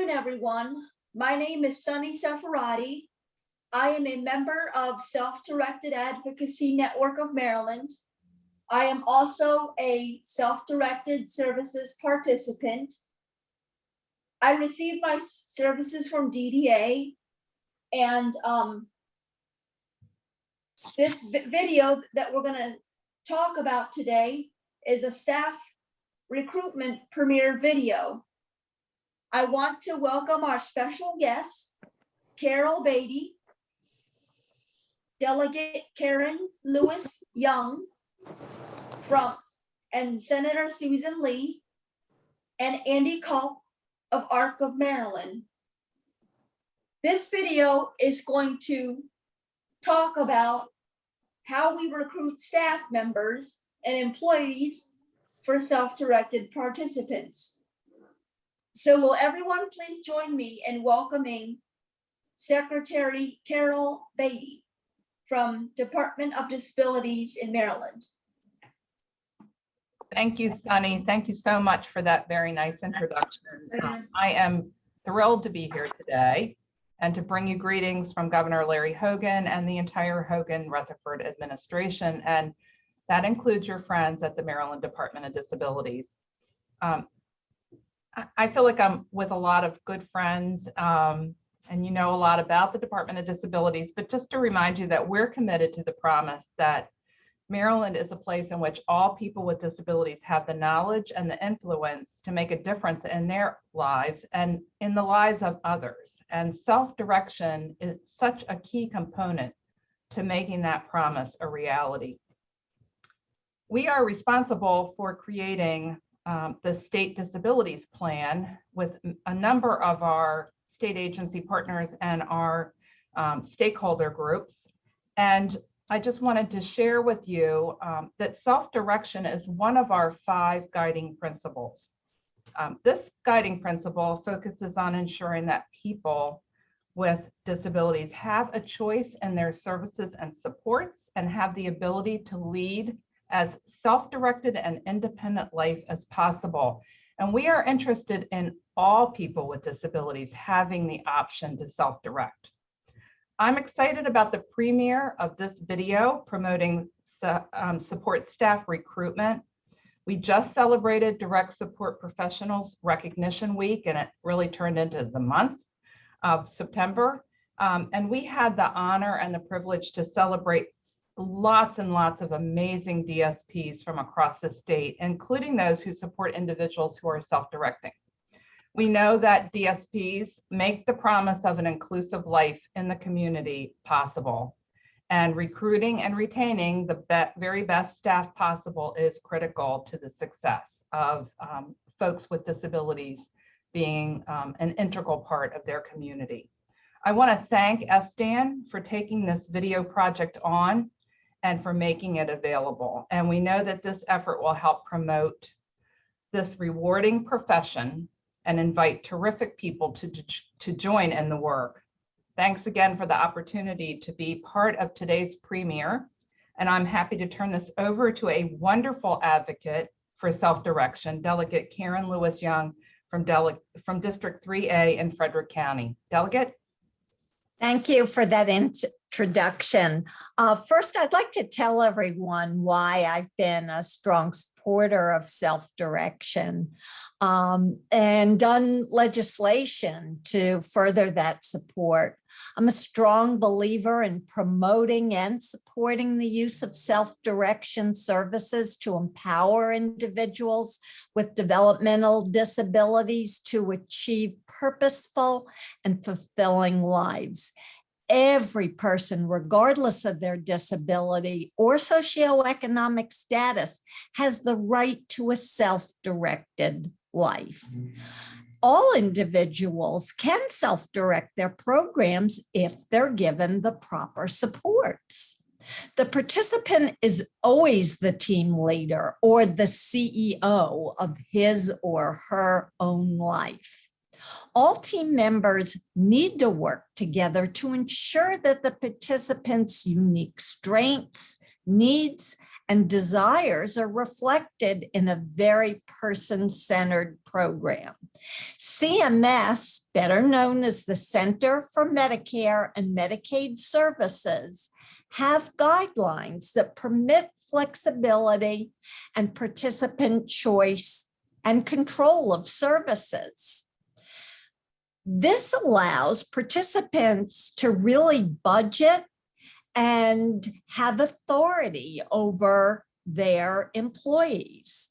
afternoon, everyone. My name is Sunny Safarati. I am a member of Self-Directed Advocacy Network of Maryland. I am also a Self-Directed Services participant. I received my services from DDA, and this video that we're going to talk about today is a staff recruitment premiere video. I want to welcome our special guests, Carol Beatty, Delegate Karen Lewis Young and Senator Susan Lee, and Andy Kelp of ARC of Maryland. This video is going to talk about how we recruit staff members and employees for self-directed participants. So will everyone please join me in welcoming Secretary Carol Beatty from Department of Disabilities in Maryland. Thank you, Sunny. Thank you so much for that very nice introduction. I am thrilled to be here today and to bring you greetings from Governor Larry Hogan and the entire Hogan-Rutherford administration, and that includes your friends at the Maryland Department of Disabilities. I feel like I'm with a lot of good friends, and you know a lot about the Department of Disabilities, but just to remind you that we're committed to the promise that Maryland is a place in which all people with disabilities have the knowledge and the influence to make a difference in their lives and in the lives of others. And self-direction is such a key component to making that promise a reality. We are responsible for creating the state disabilities plan with a number of our state agency partners and our stakeholder groups. And I just wanted to share with you that self-direction is one of our 5 guiding principles. This guiding principle focuses on ensuring that people with disabilities have a choice in their services and supports and have the ability to lead as self-directed and independent life as possible. And we are interested in all people with disabilities having the option to self-direct. I'm excited about the premiere of this video promoting support staff recruitment. We just celebrated Direct Support Professionals Recognition Week, and it really turned into the month of September. And we had the honor and the privilege to celebrate lots and lots of amazing DSPs from across the state, including those who support individuals who are self-directing. We know that DSPs make the promise of an inclusive life in the community possible, and recruiting and retaining the very best staff possible is critical to the success of folks with disabilities being an integral part of their community. I want to thank SDAN for taking this video project on and for making it available. And we know that this effort will help promote this rewarding profession and invite terrific people to join in the work. Thanks again for the opportunity to be part of today's premiere. And I'm happy to turn this over to a wonderful advocate for self-direction, Delegate Karen Lewis Young from District 3A in Frederick County. Delegate? Thank you for that introduction. First, I'd like to tell everyone why I've been a strong supporter of self-direction and done legislation to further that support. I'm a strong believer in promoting and supporting the use of self-direction services to empower individuals with developmental disabilities to achieve purposeful and fulfilling lives. Every person, regardless of their disability or socioeconomic status, has the right to a self-directed life. All individuals can self-direct their programs if they're given the proper supports. The participant is always the team leader or the CEO of his or her own life. All team members need to work together to ensure that the participants' unique strengths, needs, and desires are reflected in a very person-centered program. CMS, better known as the Center for Medicare and Medicaid Services, have guidelines that permit flexibility and participant choice and control of services. This allows participants to really budget and have authority over their employees.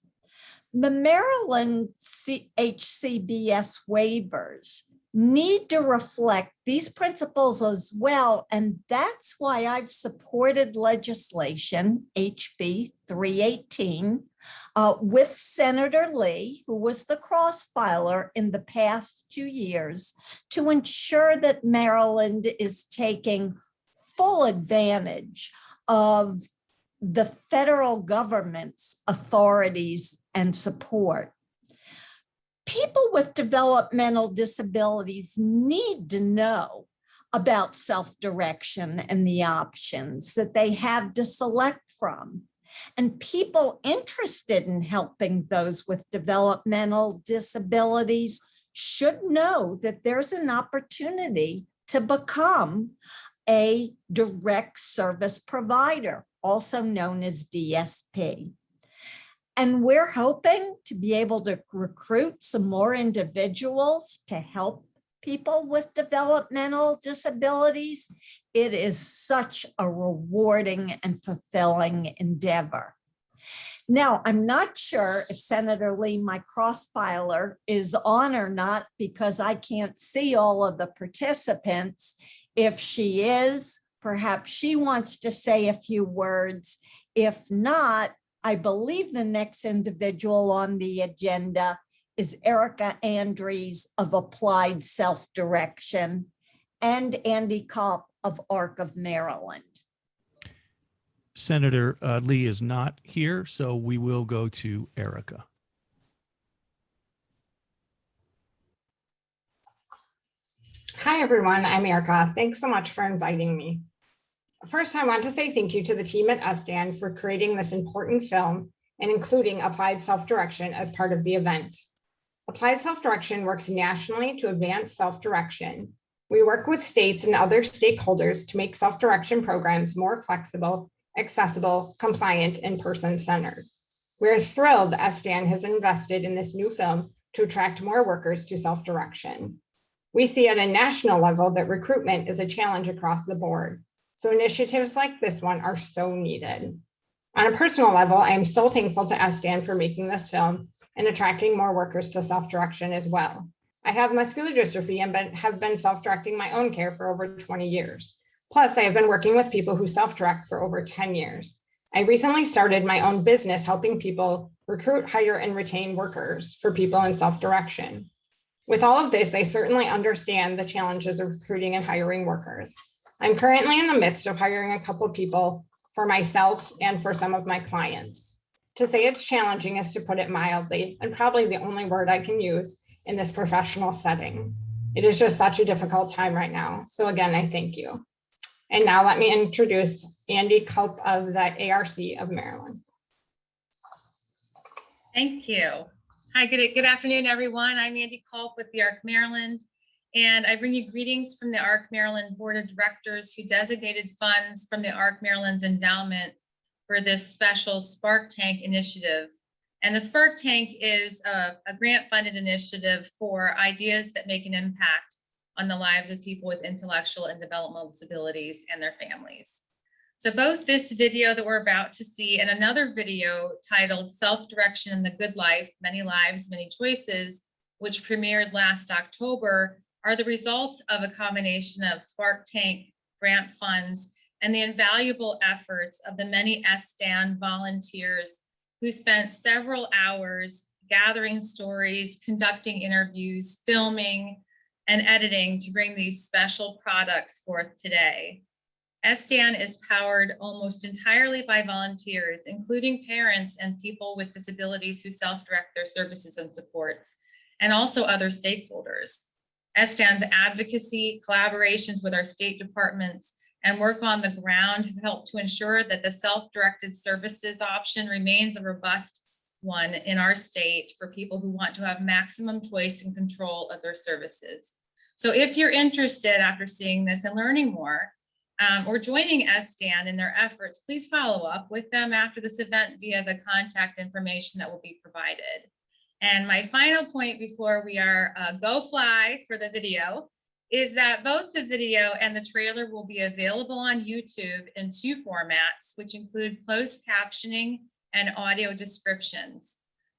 The Maryland HCBS waivers need to reflect these principles as well, and that's why I've supported legislation, HB 318, with Senator Lee, who was the cross-filer in the past 2 years, to ensure that Maryland is taking full advantage of the federal government's authorities and support. People with developmental disabilities need to know about self-direction and the options that they have to select from. And people interested in helping those with developmental disabilities should know that there's an opportunity to become a direct service provider, also known as DSP. And we're hoping to be able to recruit some more individuals to help people with developmental disabilities. It is such a rewarding and fulfilling endeavor. Now, I'm not sure if Senator Lee, my cross-filer, is on or not because I can't see all of the participants. If she is, perhaps she wants to say a few words. If not, I believe the next individual on the agenda is Erika Andrews of Applied Self-Direction and Andy Kelp of ARC of Maryland. Senator Lee is not here, so we will go to Erika. Hi, everyone. I'm Erika. Thanks so much for inviting me. First, I want to say thank you to the team at SDAN for creating this important film and including Applied Self-Direction as part of the event. Applied Self-Direction works nationally to advance self-direction. We work with states and other stakeholders to make self-direction programs more flexible, accessible, compliant, and person-centered. We're thrilled SDAN has invested in this new film to attract more workers to self-direction. We see at a national level that recruitment is a challenge across the board. So initiatives like this one are so needed. On a personal level, I am so thankful to SDAN for making this film and attracting more workers to self-direction as well. I have muscular dystrophy and have been self-directing my own care for over 20 years. Plus, I have been working with people who self-direct for over 10 years. I recently started my own business helping people recruit, hire, and retain workers for people in self-direction. With all of this, I certainly understand the challenges of recruiting and hiring workers. I'm currently in the midst of hiring a couple of people for myself and for some of my clients. To say it's challenging is to put it mildly, and probably the only word I can use in this professional setting. It is just such a difficult time right now. So again, I thank you. And now let me introduce Andy Kelp of the ARC of Maryland. Thank you. Hi, good afternoon, everyone. I'm Andy Kelp with the ARC Maryland, and I bring you greetings from the ARC Maryland Board of Directors who designated funds from the ARC Maryland's endowment for this special Spark Tank initiative. And the Spark Tank is a grant-funded initiative for ideas that make an impact on the lives of people with intellectual and developmental disabilities and their families. So both this video that we're about to see and another video titled Self-Direction in the Good Life, Many Lives, Many Choices, which premiered last October, are the results of a combination of Spark Tank grant funds and the invaluable efforts of the many SDAN volunteers who spent several hours gathering stories, conducting interviews, filming, and editing to bring these special products forth today. SDAN is powered almost entirely by volunteers, including parents and people with disabilities who self-direct their services and supports. and also other stakeholders. SDAN's advocacy, collaborations with our state departments, and work on the ground have helped to ensure that the self-directed services option remains a robust one in our state for people who want to have maximum choice and control of their services. So if you're interested after seeing this and learning more, or joining SDAN in their efforts, please follow up with them after this event via the contact information that will be provided. And my final point before we are go fly for the video is that both the video and the trailer will be available on YouTube in 2 formats, which include closed captioning and audio descriptions.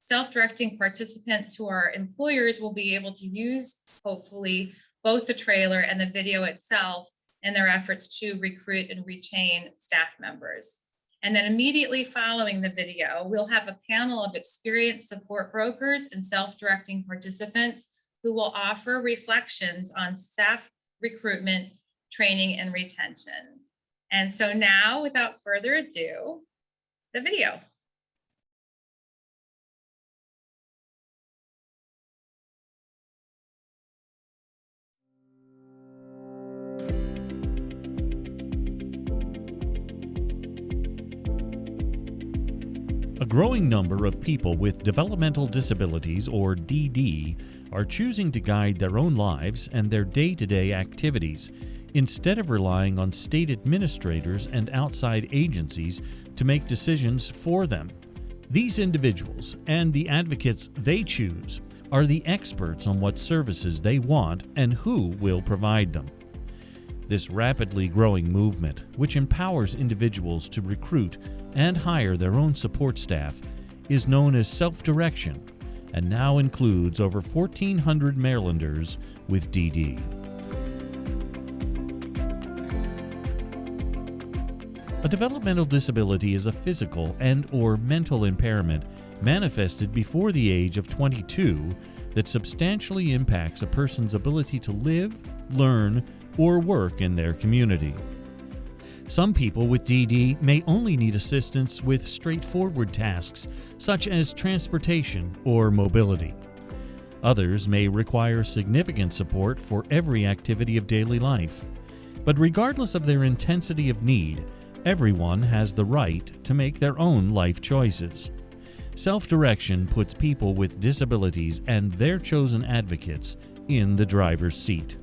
Self-directing participants who are employers will be able to use, hopefully, both the trailer and the video itself in their efforts to recruit and retain staff members. And then immediately following the video, we'll have a panel of experienced support brokers and self-directing participants who will offer reflections on staff recruitment, training, and retention. And so now, without further ado, the video. A growing number of people with developmental disabilities, or DD, are choosing to guide their own lives and their day-to-day activities instead of relying on state administrators and outside agencies to make decisions for them. These individuals and the advocates they choose are the experts on what services they want and who will provide them. This rapidly growing movement, which empowers individuals to recruit and hire their own support staff, is known as Selfdirection and now includes over 1,400 Marylanders with DD. A developmental disability is a physical and/or mental impairment manifested before the age of 22 that substantially impacts a person's ability to live, learn, or work in their community. Some people with DD may only need assistance with straightforward tasks, such as transportation or mobility. Others may require significant support for every activity of daily life. But regardless of their intensity of need, everyone has the right to make their own life choices. Self-direction puts people with disabilities and their chosen advocates in the driver's seat.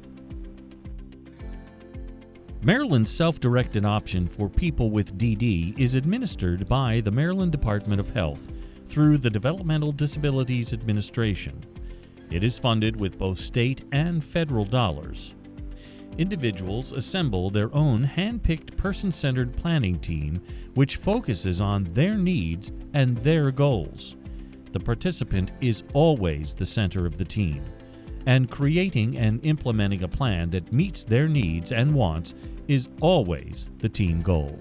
Maryland's self-directed option for people with DD is administered by the Maryland Department of Health through the Developmental Disabilities Administration. It is funded with both state and federal dollars. Individuals assemble their own hand-picked person-centered planning team, which focuses on their needs and their goals. The participant is always the center of the team, and creating and implementing a plan that meets their needs and wants is always the team goal.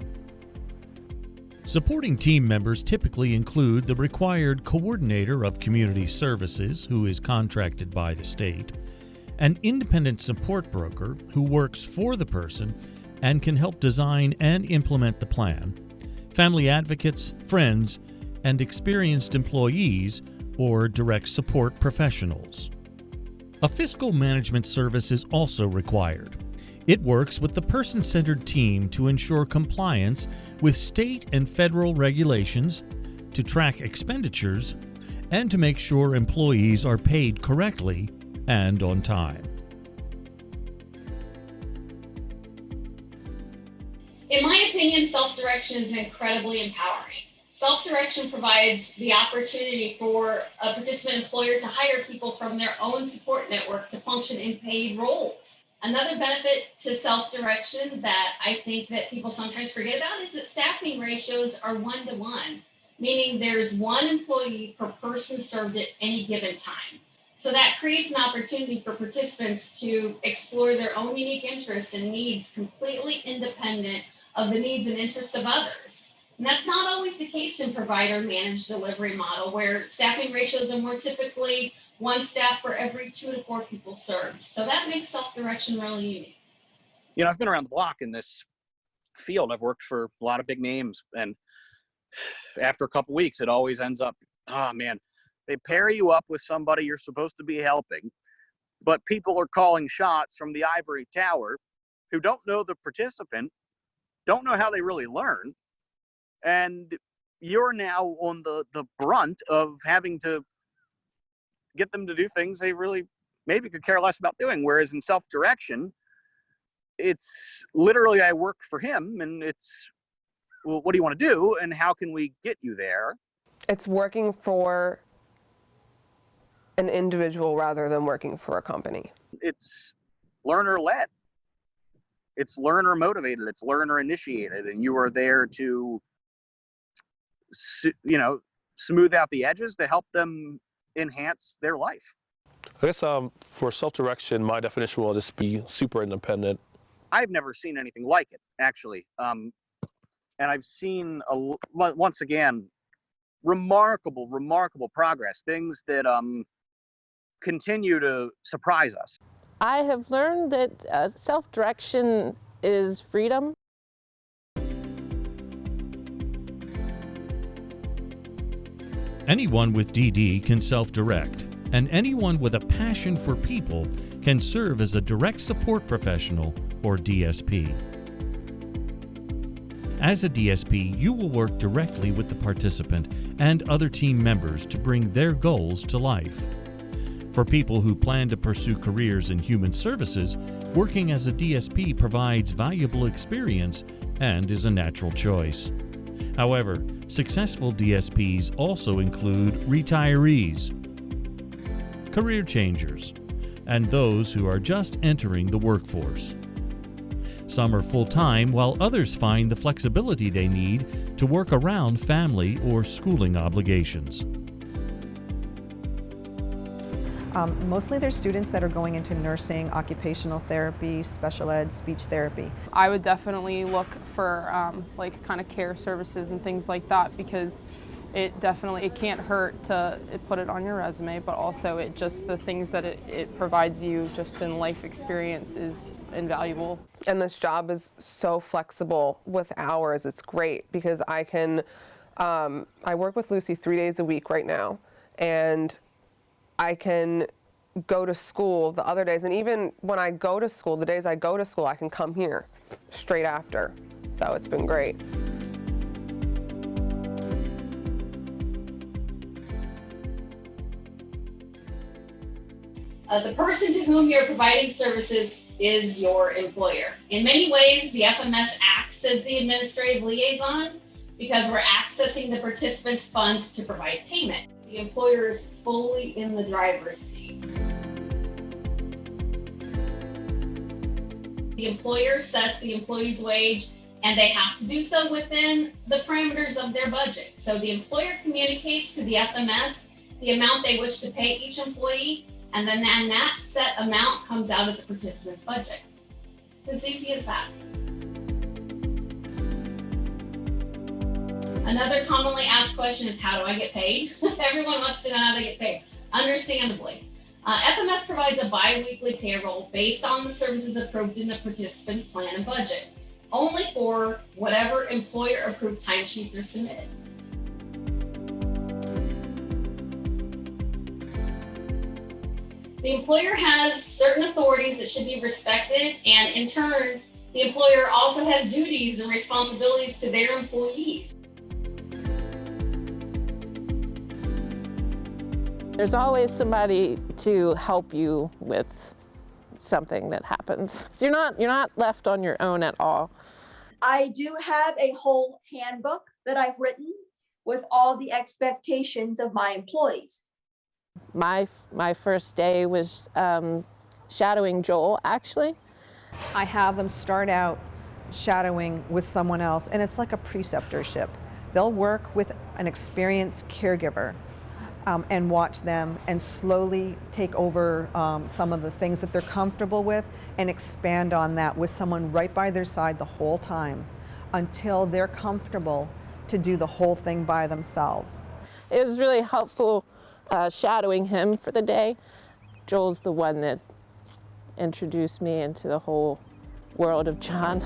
Supporting team members typically include the required coordinator of community services, who is contracted by the state, an independent support broker who works for the person and can help design and implement the plan, family advocates, friends, and experienced employees or direct support professionals. A fiscal management service is also required. It works with the person-centered team to ensure compliance with state and federal regulations, to track expenditures, and to make sure employees are paid correctly and on time. In my opinion, self-direction is incredibly empowering. Self-direction provides the opportunity for a participant employer to hire people from their own support network to function in paid roles. Another benefit to self-direction that I think that people sometimes forget about is that staffing ratios are 1-to-1, meaning there's one employee per person served at any given time. So that creates an opportunity for participants to explore their own unique interests and needs completely independent of the needs and interests of others. And that's not always the case in provider managed delivery model, where staffing ratios are more typically one staff for every 2 to 4 people served. So that makes self-direction really unique. You know, I've been around the block in this field. I've worked for a lot of big names, and after a couple weeks, it always ends up, oh man, They pair you up with somebody you're supposed to be helping, but people are calling shots from the ivory tower who don't know the participant, don't know how they really learn, and you're now on the brunt of having to get them to do things they really maybe could care less about doing. Whereas in self-direction, it's literally I work for him, and it's, well, what do you want to do, and how can we get you there? It's working for an individual rather than working for a company. It's learner-led. It's learner-motivated. It's learner-initiated, and you are there to, smooth out the edges to help them enhance their life. I guess for self-direction, my definition will just be super independent. I've never seen anything like it, actually. And I've seen, once again, remarkable progress, things that continue to surprise us. I have learned that self-direction is freedom. Anyone with DD can self-direct, and anyone with a passion for people can serve as a direct support professional, or DSP. As a DSP, you will work directly with the participant and other team members to bring their goals to life. For people who plan to pursue careers in human services, working as a DSP provides valuable experience and is a natural choice. However, successful DSPs also include retirees, career changers, and those who are just entering the workforce. Some are full-time, while others find the flexibility they need to work around family or schooling obligations. Mostly they're students that are going into nursing, occupational therapy, special ed, speech therapy. I would definitely look for like kind of care services and things like that, because it can't hurt to put it on your resume, but also the things that it provides you just in life experience is invaluable. And this job is so flexible with hours. It's great because I can, I work with Lucy 3 days a week right now, and I can go to school the other days, and even when I go to school, the days I go to school, I can come here straight after. So it's been great. The person to whom you're providing services is your employer. In many ways, the FMS acts as the administrative liaison because we're accessing the participants' funds to provide payment. The employer is fully in the driver's seat. The employer sets the employee's wage, and they have to do so within the parameters of their budget. So the employer communicates to the FMS the amount they wish to pay each employee, and then that set amount comes out of the participant's budget. It's as easy as that. Another commonly asked question is, how do I get paid? Everyone wants to know how they get paid, understandably. FMS provides a bi-weekly payroll based on the services approved in the participant's plan and budget, only for whatever employer-approved timesheets are submitted. The employer has certain authorities that should be respected, and in turn, the employer also has duties and responsibilities to their employees. There's always somebody to help you with something that happens. So you're not left on your own at all. I do have a whole handbook that I've written with all the expectations of my employees. My first day was shadowing Joel, actually. I have them start out shadowing with someone else, and it's like a preceptorship. They'll work with an experienced caregiver and watch them and slowly take over some of the things that they're comfortable with and expand on that with someone right by their side the whole time until they're comfortable to do the whole thing by themselves. It was really helpful shadowing him for the day. Joel's the one that introduced me into the whole world of John.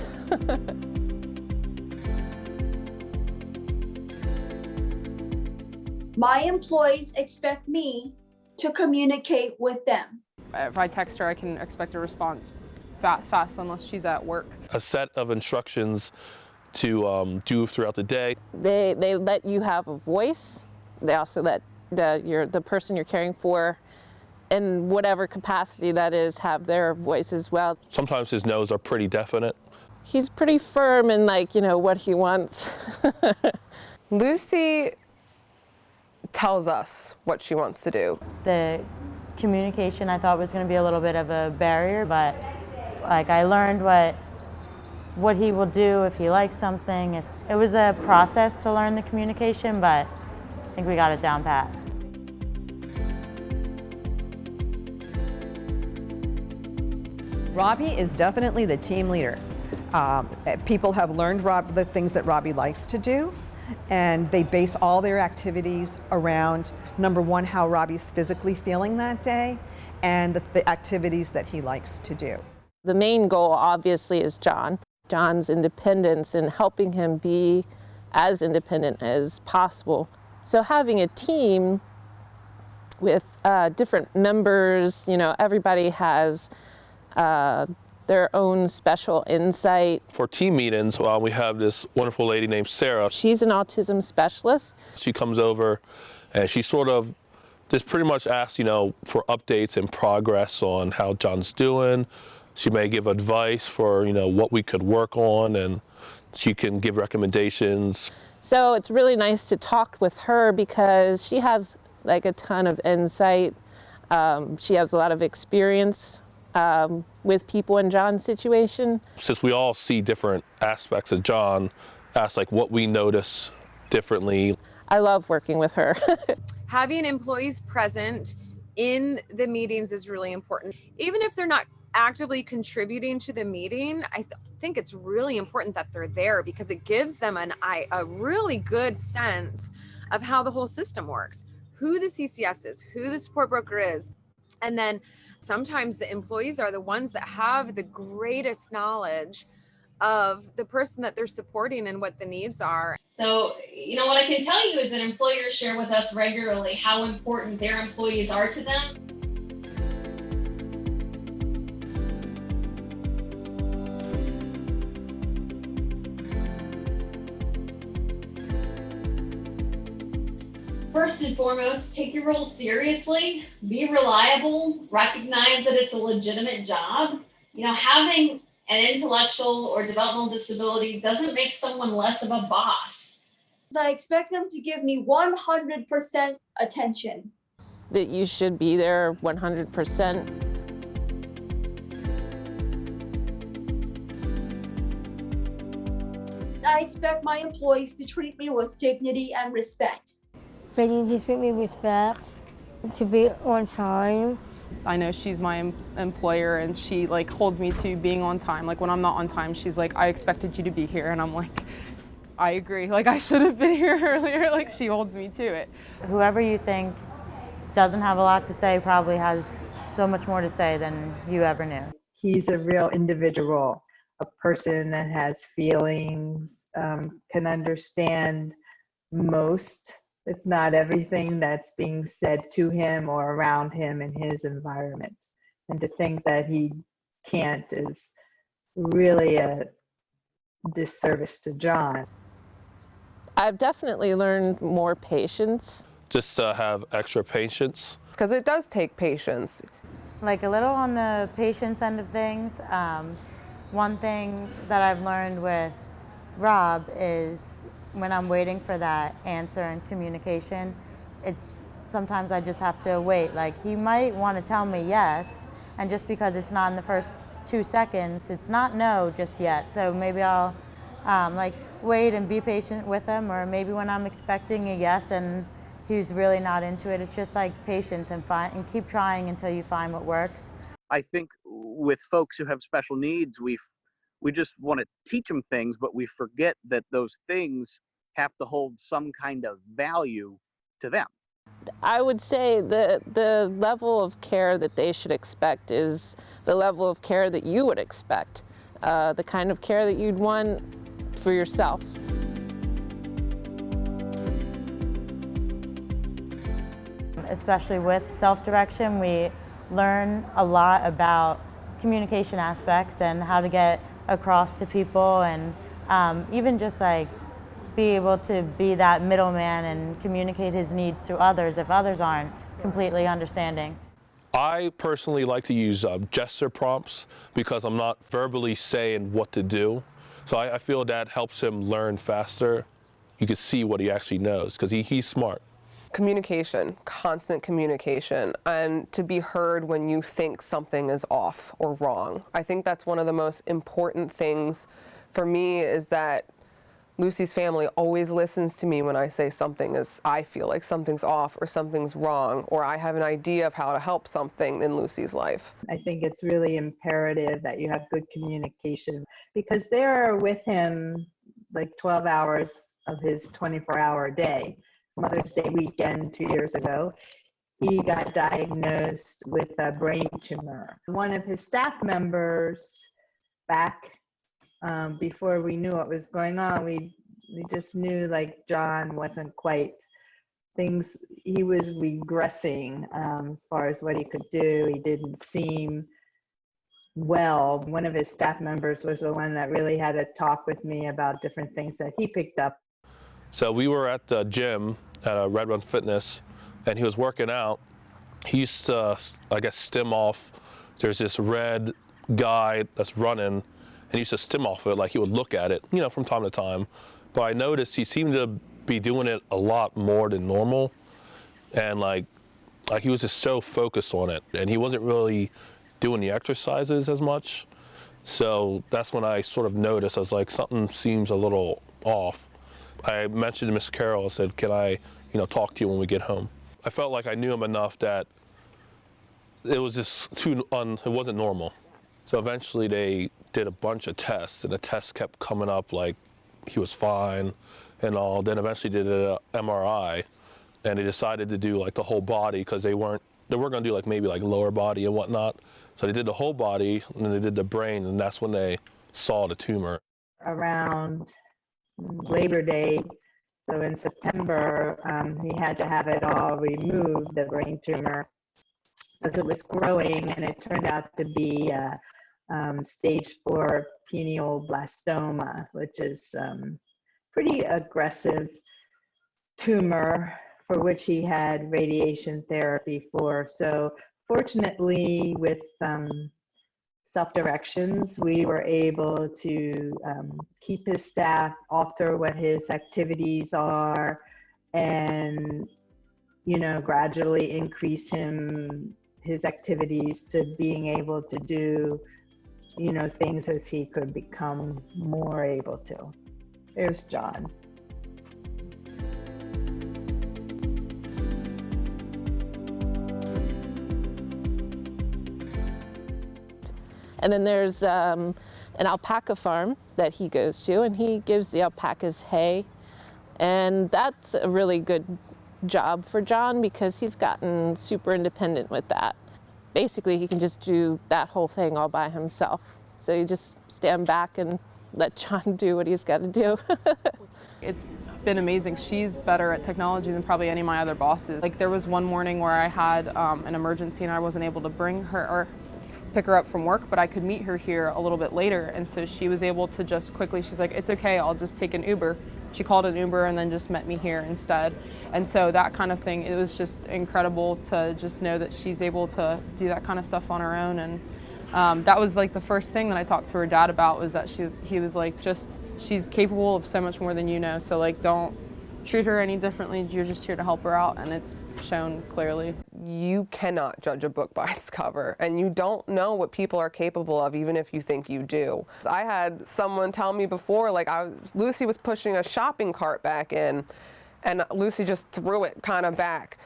My employees expect me to communicate with them. If I text her, I can expect a response fast unless she's at work. A set of instructions to do throughout the day. They let you have a voice. They also let the person you're caring for, in whatever capacity that is, have their voice as well. Sometimes his no's are pretty definite. He's pretty firm in, like, what he wants. Lucy tells us what she wants to do. The communication I thought was going to be a little bit of a barrier, but like I learned what he will do if he likes something. It was a process to learn the communication, but I think we got it down pat. Robbie is definitely the team leader. People have learned the things that Robbie likes to do, and they base all their activities around, number one, how Robbie's physically feeling that day, and the activities that he likes to do. The main goal, obviously, is John's independence and helping him be as independent as possible. So having a team with different members, everybody has their own special insight. For team meetings, we have this wonderful lady named Sarah. She's an autism specialist. She comes over and she sort of just pretty much asks, for updates and progress on how John's doing. She may give advice for, what we could work on, and she can give recommendations. So it's really nice to talk with her because she has like a ton of insight. She has a lot of experience with people in John's situation. Since we all see different aspects of John, ask like what we notice differently. I love working with her. Having employees present in the meetings is really important. Even if they're not actively contributing to the meeting, I think it's really important that they're there because it gives them a really good sense of how the whole system works, who the CCS is, who the support broker is. And then sometimes the employees are the ones that have the greatest knowledge of the person that they're supporting and what the needs are. So, what I can tell you is that employers share with us regularly how important their employees are to them. First and foremost, take your role seriously, be reliable, recognize that it's a legitimate job. Having an intellectual or developmental disability doesn't make someone less of a boss. I expect them to give me 100% attention. That you should be there 100%. I expect my employees to treat me with dignity and respect. They need to treat me with respect, to be on time. I know she's my employer and she holds me to being on time. When I'm not on time, she's like, I expected you to be here. And I'm like, I agree. I should have been here earlier. She holds me to it. Whoever you think doesn't have a lot to say probably has so much more to say than you ever knew. He's a real individual, a person that has feelings, can understand most, if not everything, that's being said to him or around him in his environments. And to think that he can't is really a disservice to John. I've definitely learned more patience. Just to have extra patience. Because it does take patience. A little on the patience end of things. One thing that I've learned with Rob is when I'm waiting for that answer and communication, it's sometimes I just have to wait. He might want to tell me yes, and just because it's not in the first 2 seconds, it's not no just yet. So maybe I'll wait and be patient with him, or maybe when I'm expecting a yes and he's really not into it, it's just patience and keep trying until you find what works. I think with folks who have special needs, we just want to teach them things, but we forget that those things have to hold some kind of value to them. I would say the level of care that they should expect is the level of care that you would expect, the kind of care that you'd want for yourself. especially with self-direction, we learn a lot about communication aspects and how to get across to people, and even just like be able to be that middleman and communicate his needs to others if others aren't completely understanding. I personally like to use gesture prompts because I'm not verbally saying what to do. So I feel that helps him learn faster. You can see what he actually knows because he's smart. Communication, constant communication, and to be heard when you think something is off or wrong. I think that's one of the most important things for me, is that Lucy's family always listens to me when I say I feel like something's off or something's wrong, or I have an idea of how to help something in Lucy's life. I think it's really imperative that you have good communication, because they're with him like 12 hours of his 24-hour day. Mother's Day weekend 2 years ago, he got diagnosed with a brain tumor. One of his staff members, back before we knew what was going on, we just knew like John wasn't quite, he was regressing as far as what he could do. He didn't seem well. One of his staff members was the one that really had a talk with me about different things that he picked up. So we were at the gym at Red Run Fitness, and he was working out. He used to, I guess, stim off. There's this red guy that's running, and he used to stim off it, like he would look at it, from time to time. But I noticed he seemed to be doing it a lot more than normal, and like he was just so focused on it, and he wasn't really doing the exercises as much. So that's when I sort of noticed, I was like, something seems a little off. I mentioned to Miss Carroll, I said, can I, talk to you when we get home? I felt like I knew him enough that it was just it wasn't normal. So eventually they did a bunch of tests, and the tests kept coming up like he was fine and all. Then eventually they did an MRI, and they decided to do like the whole body, because they were going to do like maybe like lower body and whatnot. So they did the whole body, and then they did the brain, and that's when they saw the tumor. Around Labor Day, so in September, he had to have it all removed, the brain tumor, because it was growing, and it turned out to be stage 4 pineoblastoma, which is pretty aggressive tumor for which he had radiation therapy for. So fortunately, with Selfdirections, we were able to keep his staff, alter what his activities are, and gradually increase his activities to being able to do things as he could become more able to. There's John. And then there's an alpaca farm that he goes to, and he gives the alpacas hay. And that's a really good job for John, because he's gotten super independent with that. Basically, he can just do that whole thing all by himself. So you just stand back and let John do what he's got to do. It's been amazing. She's better at technology than probably any of my other bosses. Like, there was one morning where I had an emergency and I wasn't able to bring her or pick her up from work, but I could meet her here a little bit later. And so she was able to just quickly, she's like, it's okay, I'll just take an Uber. She called an Uber and then just met me here instead. And so that kind of thing, it was just incredible to just know that she's able to do that kind of stuff on her own. And that was like the first thing that I talked to her dad about, was that he was like, she's capable of so much more than you know. So like, don't treat her any differently. You're just here to help her out, and it's shown clearly. You cannot judge a book by its cover, and you don't know what people are capable of, even if you think you do. I had someone tell me before, like Lucy was pushing a shopping cart back in, and Lucy just threw it kind of back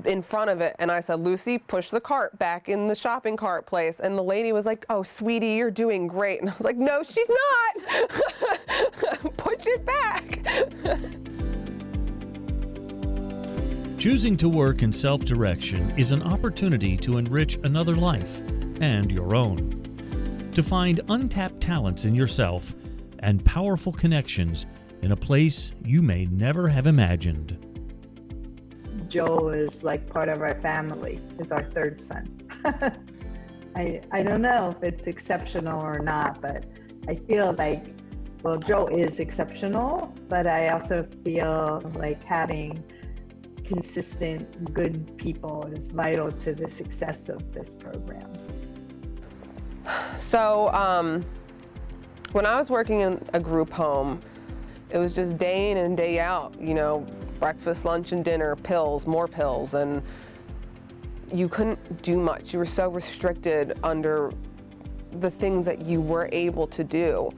in front of it, and I said, Lucy, push the cart back in the shopping cart place. And the lady was like, oh, sweetie, you're doing great. And I was like, no, she's not. Push it back. Choosing to work in self-direction is an opportunity to enrich another life and your own. To find untapped talents in yourself and powerful connections in a place you may never have imagined. Joel is like part of our family, is our third son. I don't know if it's exceptional or not, but I feel like, well, Joel is exceptional, but I also feel like having consistent, good people is vital to the success of this program. So when I was working in a group home, it was just day in and day out, you know, breakfast, lunch, and dinner, pills, more pills, and you couldn't do much. You were so restricted under the things that you were able to do.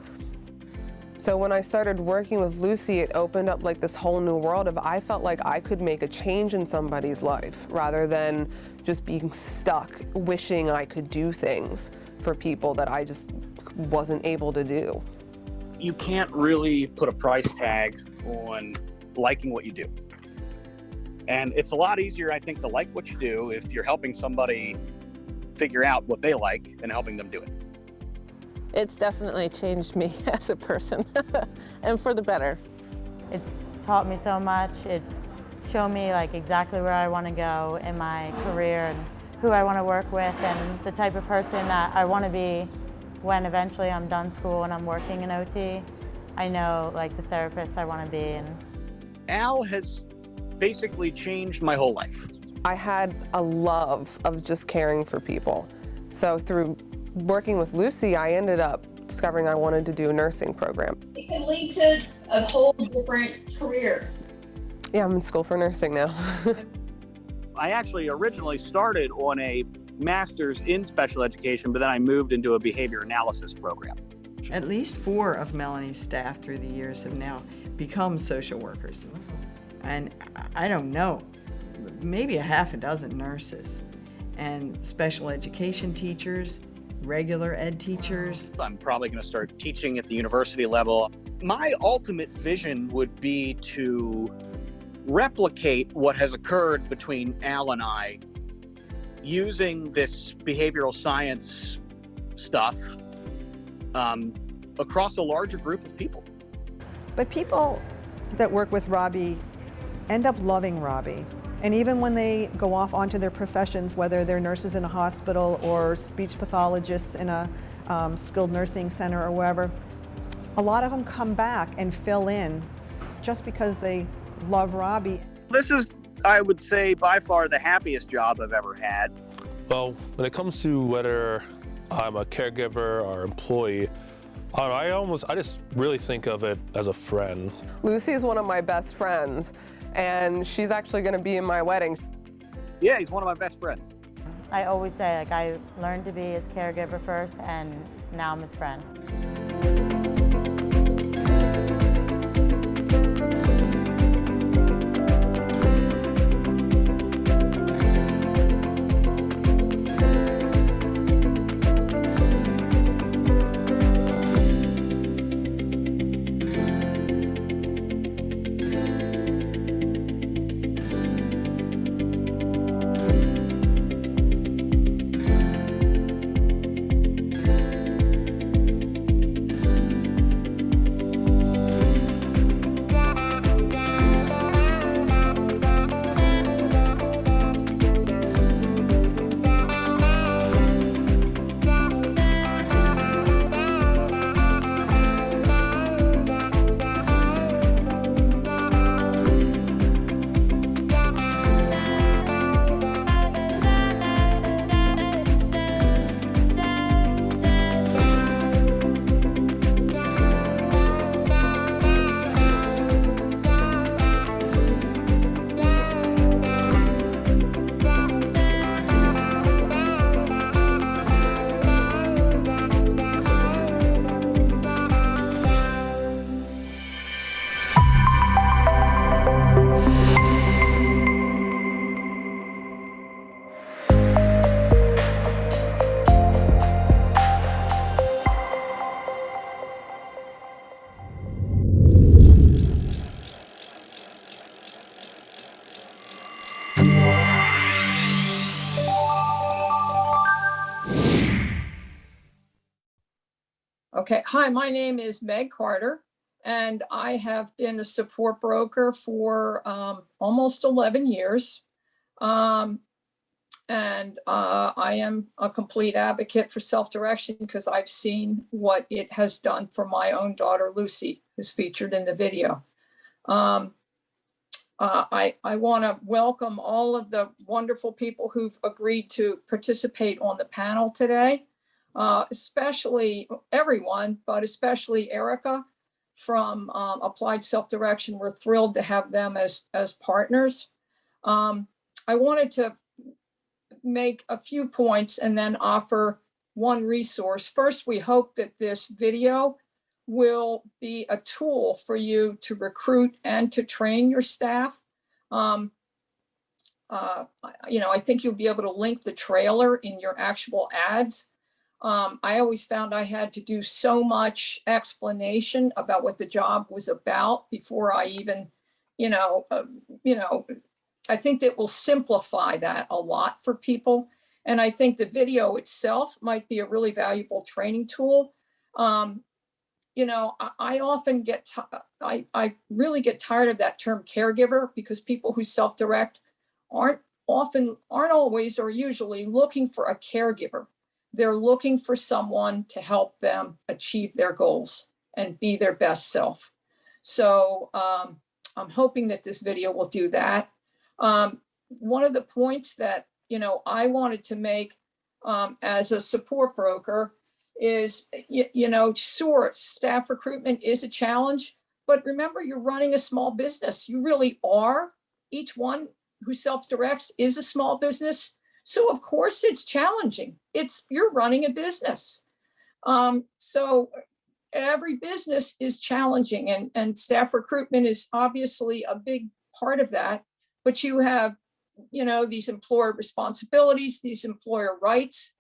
So when I started working with Lucy, it opened up like this whole new world of I felt like I could make a change in somebody's life rather than just being stuck wishing I could do things for people that I just wasn't able to do. You can't really put a price tag on liking what you do. And it's a lot easier, I think, to like what you do if you're helping somebody figure out what they like and helping them do it. It's definitely changed me as a person and for the better. It's taught me so much. It's shown me like exactly where I want to go in my career and who I want to work with and the type of person that I want to be when eventually I'm done school and I'm working in OT. I know like the therapist I want to be. And Al has basically changed my whole life. I had a love of just caring for people. So through working with Lucy, I ended up discovering I wanted to do a nursing program. It can lead to a whole different career. Yeah, I'm in school for nursing now. I actually originally started on a master's in special education, but then I moved into a behavior analysis program. At least 4 of Melanie's staff through the years have now become social workers. And I don't know, maybe a half a dozen nurses and special education teachers, regular ed teachers. I'm probably going to start teaching at the university level. My ultimate vision would be to replicate what has occurred between Al and I using this behavioral science stuff across a larger group of people. But people that work with Robbie end up loving Robbie. And even when they go off onto their professions, whether they're nurses in a hospital or speech pathologists in a skilled nursing center or wherever, a lot of them come back and fill in just because they love Robbie. This is, I would say, by far the happiest job I've ever had. Well, when it comes to whether I'm a caregiver or employee, I just really think of it as a friend. Lucy's one of my best friends, and she's actually going to be in my wedding. Yeah, he's one of my best friends. I always say like I learned to be his caregiver first and now I'm his friend. Okay, hi, my name is Meg Carter. and I have been a support broker for almost 11 years. I am a complete advocate for Selfdirection because I've seen what it has done for my own daughter, Lucy, who's featured in the video. I want to welcome all of the wonderful people who've agreed to participate on the panel today, especially everyone, but especially Erika from Applied Selfdirection. We're thrilled to have them as partners. I wanted to make a few points and then offer one resource. First, we hope that this video will be a tool for you to recruit and to train your staff. I think you'll be able to link the trailer in your actual ads. I always found I had to do so much explanation about what the job was about before I even, I think that will simplify that a lot for people. And I think the video itself might be a really valuable training tool. I often I really get tired of that term caregiver, because people who self-direct aren't always or usually looking for a caregiver. They're looking for someone to help them achieve their goals and be their best self. So I'm hoping that this video will do that. One of the points that, I wanted to make as a support broker is, sure, staff recruitment is a challenge, but remember, you're running a small business. You really are. Each one who self-directs is a small business. So of course it's challenging. You're running a business. So every business is challenging, and staff recruitment is obviously a big part of that. But you have, these employer responsibilities, these employer rights,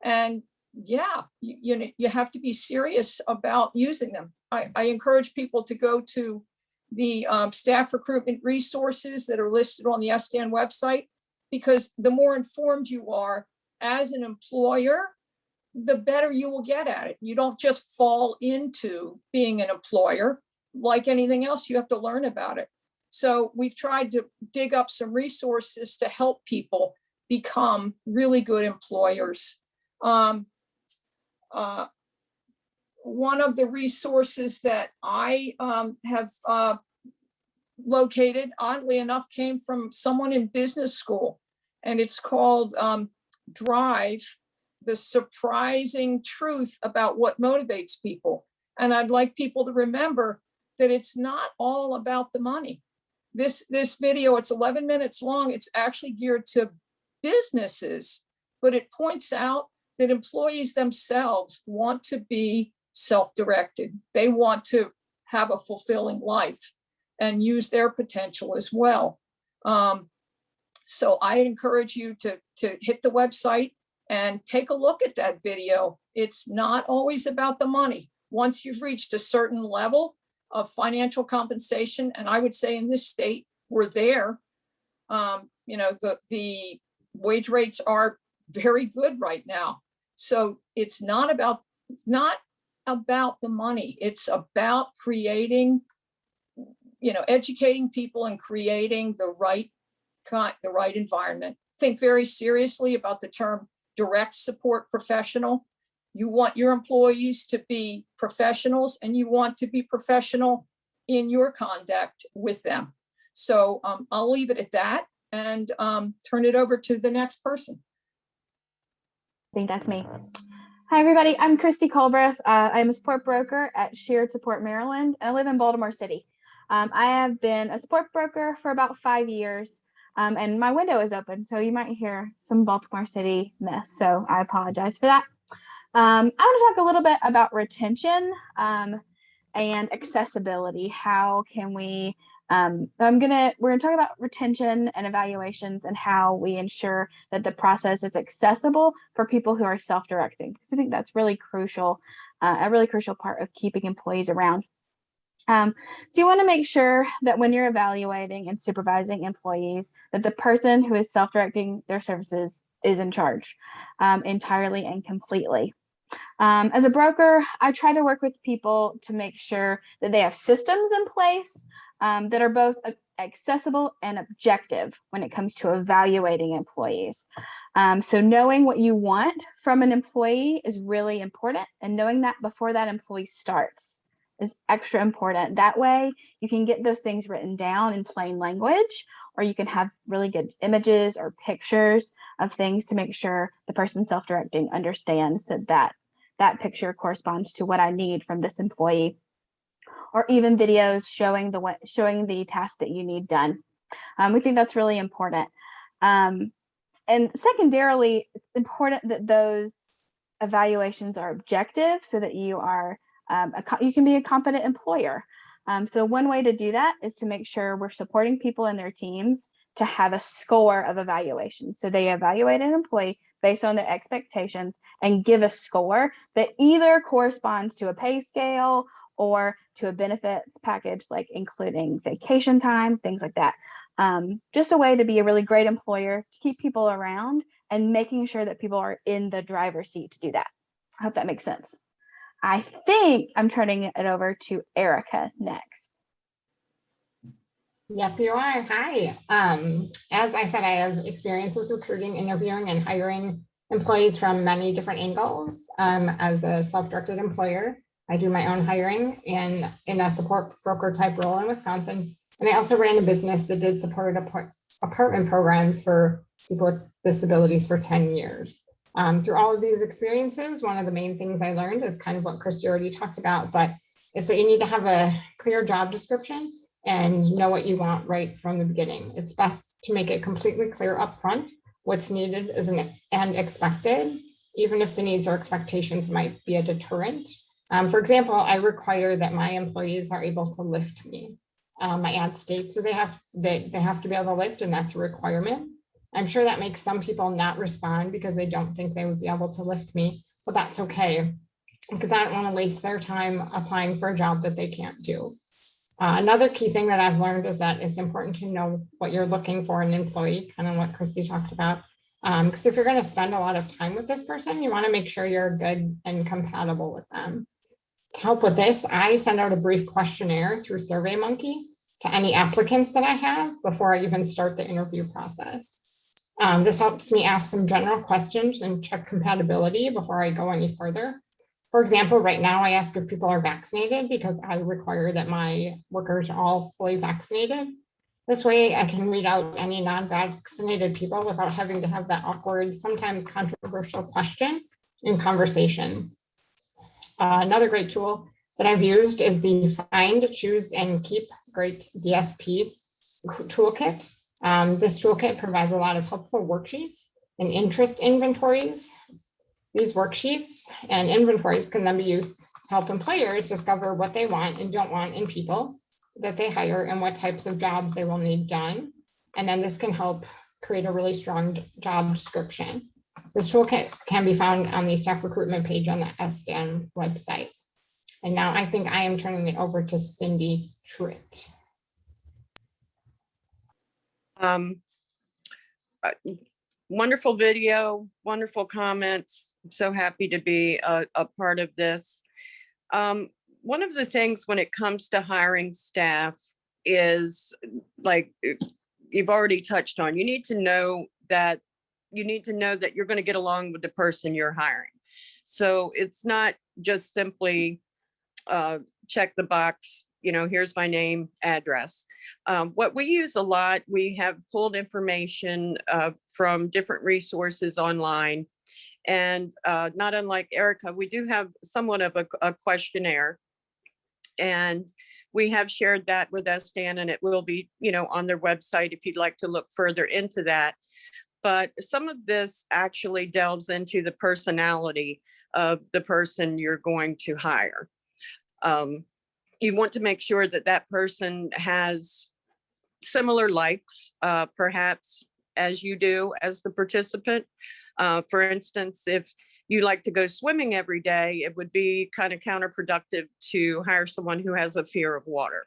and yeah, you have to be serious about using them. I encourage people to go to the staff recruitment resources that are listed on the SDAN website, because the more informed you are as an employer, the better you will get at it. You don't just fall into being an employer. Like anything else, you have to learn about it. So we've tried to dig up some resources to help people become really good employers. One of the resources that I have located, oddly enough, came from someone in business school, and it's called Drive: The Surprising Truth About What Motivates People. And I'd like people to remember that it's not all about the money. This video, it's 11 minutes long. It's actually geared to businesses, but it points out that employees themselves want to be self-directed. They want to have a fulfilling life and use their potential as well. So I encourage you to hit the website and take a look at that video. It's not always about the money. Once you've reached a certain level of financial compensation, and I would say in this state, we're there. The wage rates are very good right now. So it's not about the money. It's about creating, educating people and creating the right environment. Think very seriously about the term direct support professional. You want your employees to be professionals, and you want to be professional in your conduct with them. So I'll leave it at that and turn it over to the next person. I think that's me. Hi, everybody. I'm Christy Culbreth. I'm a support broker at Shared Support Maryland, and I live in Baltimore City. I have been a support broker for about 5 years, and my window is open, so you might hear some Baltimore City mess, so I apologize for that. I want to talk a little bit about retention and accessibility. How can we, we're gonna talk about retention and evaluations and how we ensure that the process is accessible for people who are self-directing. So I think that's really crucial, a really crucial part of keeping employees around. So you want to make sure that when you're evaluating and supervising employees, that the person who is self-directing their services is in charge entirely and completely. As a broker, I try to work with people to make sure that they have systems in place that are both accessible and objective when it comes to evaluating employees. So knowing what you want from an employee is really important, and knowing that before that employee starts is extra important. That way you can get those things written down in plain language, or you can have really good images or pictures of things to make sure the person self-directing understands that that picture corresponds to what I need from this employee, or even videos showing the task that you need done. We think that's really important. And secondarily, it's important that those evaluations are objective so that you are you can be a competent employer. So one way to do that is to make sure we're supporting people in their teams to have a score of evaluation. So they evaluate an employee based on their expectations and give a score that either corresponds to a pay scale or to a benefits package, like including vacation time, things like that. Just a way to be a really great employer, to keep people around and making sure that people are in the driver's seat to do that. I hope that makes sense. I think I'm turning it over to Erika next. Yep, you are. Hi. As I said, I have experience with recruiting, interviewing, and hiring employees from many different angles. As a self-directed employer, I do my own hiring in a support broker type role in Wisconsin. And I also ran a business that did support apartment programs for people with disabilities for 10 years. Through all of these experiences, one of the main things I learned is kind of what Christy already talked about, but it's that you need to have a clear job description and know what you want right from the beginning. It's best to make it completely clear up front what's needed and expected, even if the needs or expectations might be a deterrent. For example, I require that my employees are able to lift me. My ad states that they have to be able to lift, and that's a requirement. I'm sure that makes some people not respond because they don't think they would be able to lift me, but that's okay, because I don't want to waste their time applying for a job that they can't do. Another key thing that I've learned is that it's important to know what you're looking for in an employee, kind of what Christy talked about. Because if you're going to spend a lot of time with this person, you want to make sure you're good and compatible with them. To help with this, I send out a brief questionnaire through SurveyMonkey to any applicants that I have before I even start the interview process. This helps me ask some general questions and check compatibility before I go any further. For example, right now I ask if people are vaccinated because I require that my workers are all fully vaccinated. This way I can read out any non-vaccinated people without having to have that awkward, sometimes controversial question in conversation. Another great tool that I've used is the Find, Choose, and Keep Great DSP toolkit. This toolkit provides a lot of helpful worksheets and interest inventories. These worksheets and inventories can then be used to help employers discover what they want and don't want in people that they hire and what types of jobs they will need done. And then this can help create a really strong job description. This toolkit can be found on the staff recruitment page on the SDAN website. And now I think I am turning it over to Cindy Truitt. Wonderful video, wonderful comments. I'm so happy to be a part of this. One of the things when it comes to hiring staff is, like you've already touched on, you need to know that you're going to get along with the person you're hiring. So it's not just simply check the box, here's my name, address. What we use a lot, we have pulled information from different resources online. And not unlike Erika, we do have somewhat of a questionnaire. And we have shared that with SDAN, and it will be, on their website if you'd like to look further into that. But some of this actually delves into the personality of the person you're going to hire. You want to make sure that that person has similar likes, perhaps as you do as the participant. For instance, if you like to go swimming every day, it would be kind of counterproductive to hire someone who has a fear of water.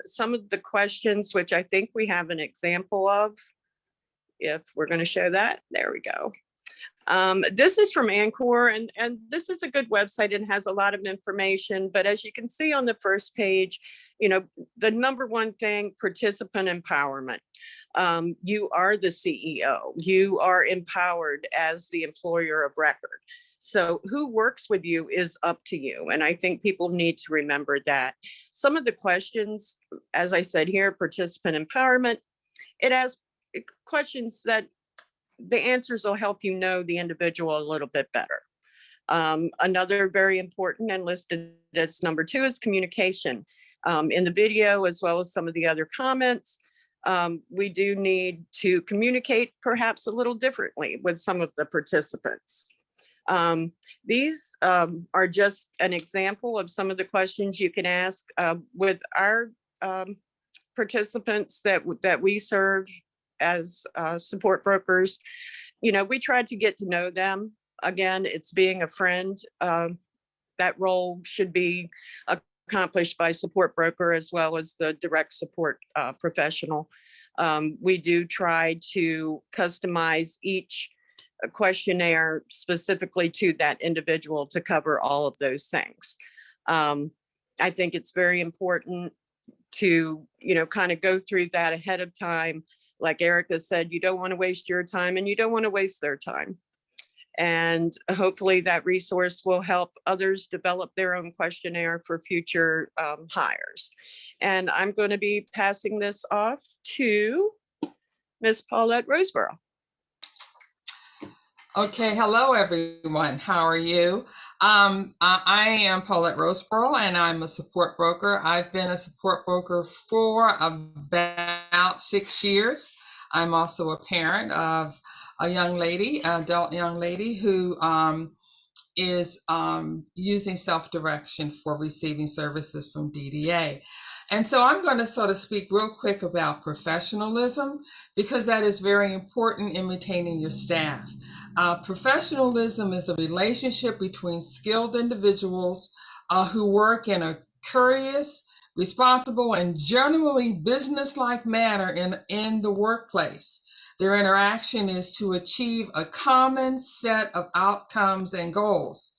Some of the questions, which I think we have an example of, if we're going to show that, there we go. This is from Anchor, and this is a good website and has a lot of information. But as you can see on the first page, the number one thing, participant empowerment. You are the CEO. You are empowered as the employer of record. So who works with you is up to you. And I think people need to remember that. Some of the questions, as I said here, participant empowerment, it has questions that the answers will help you know the individual a little bit better. Another very important and listed as number 2 is communication. In the video, as well as some of the other comments, we do need to communicate perhaps a little differently with some of the participants. These are just an example of some of the questions you can ask with our participants that we serve as support brokers. We try to get to know them. Again, it's being a friend. That role should be accomplished by support broker as well as the direct support professional. We do try to customize each questionnaire specifically to that individual to cover all of those things. I think it's very important to, kind of go through that ahead of time. Like Erika said, you don't want to waste your time and you don't want to waste their time. And hopefully that resource will help others develop their own questionnaire for future hires. And I'm going to be passing this off to Miss Paulette Roseborough. Okay, hello everyone. How are you? I am Paulette Roseborough and I'm a support broker. I've been a support broker for about 6 years. I'm also a parent of a young lady, adult young lady who is using self-direction for receiving services from DDA. And so I'm going to sort of speak real quick about professionalism because that is very important in retaining your staff. Professionalism is a relationship between skilled individuals who work in a courteous, responsible, and generally business-like manner in the workplace. Their interaction is to achieve a common set of outcomes and goals.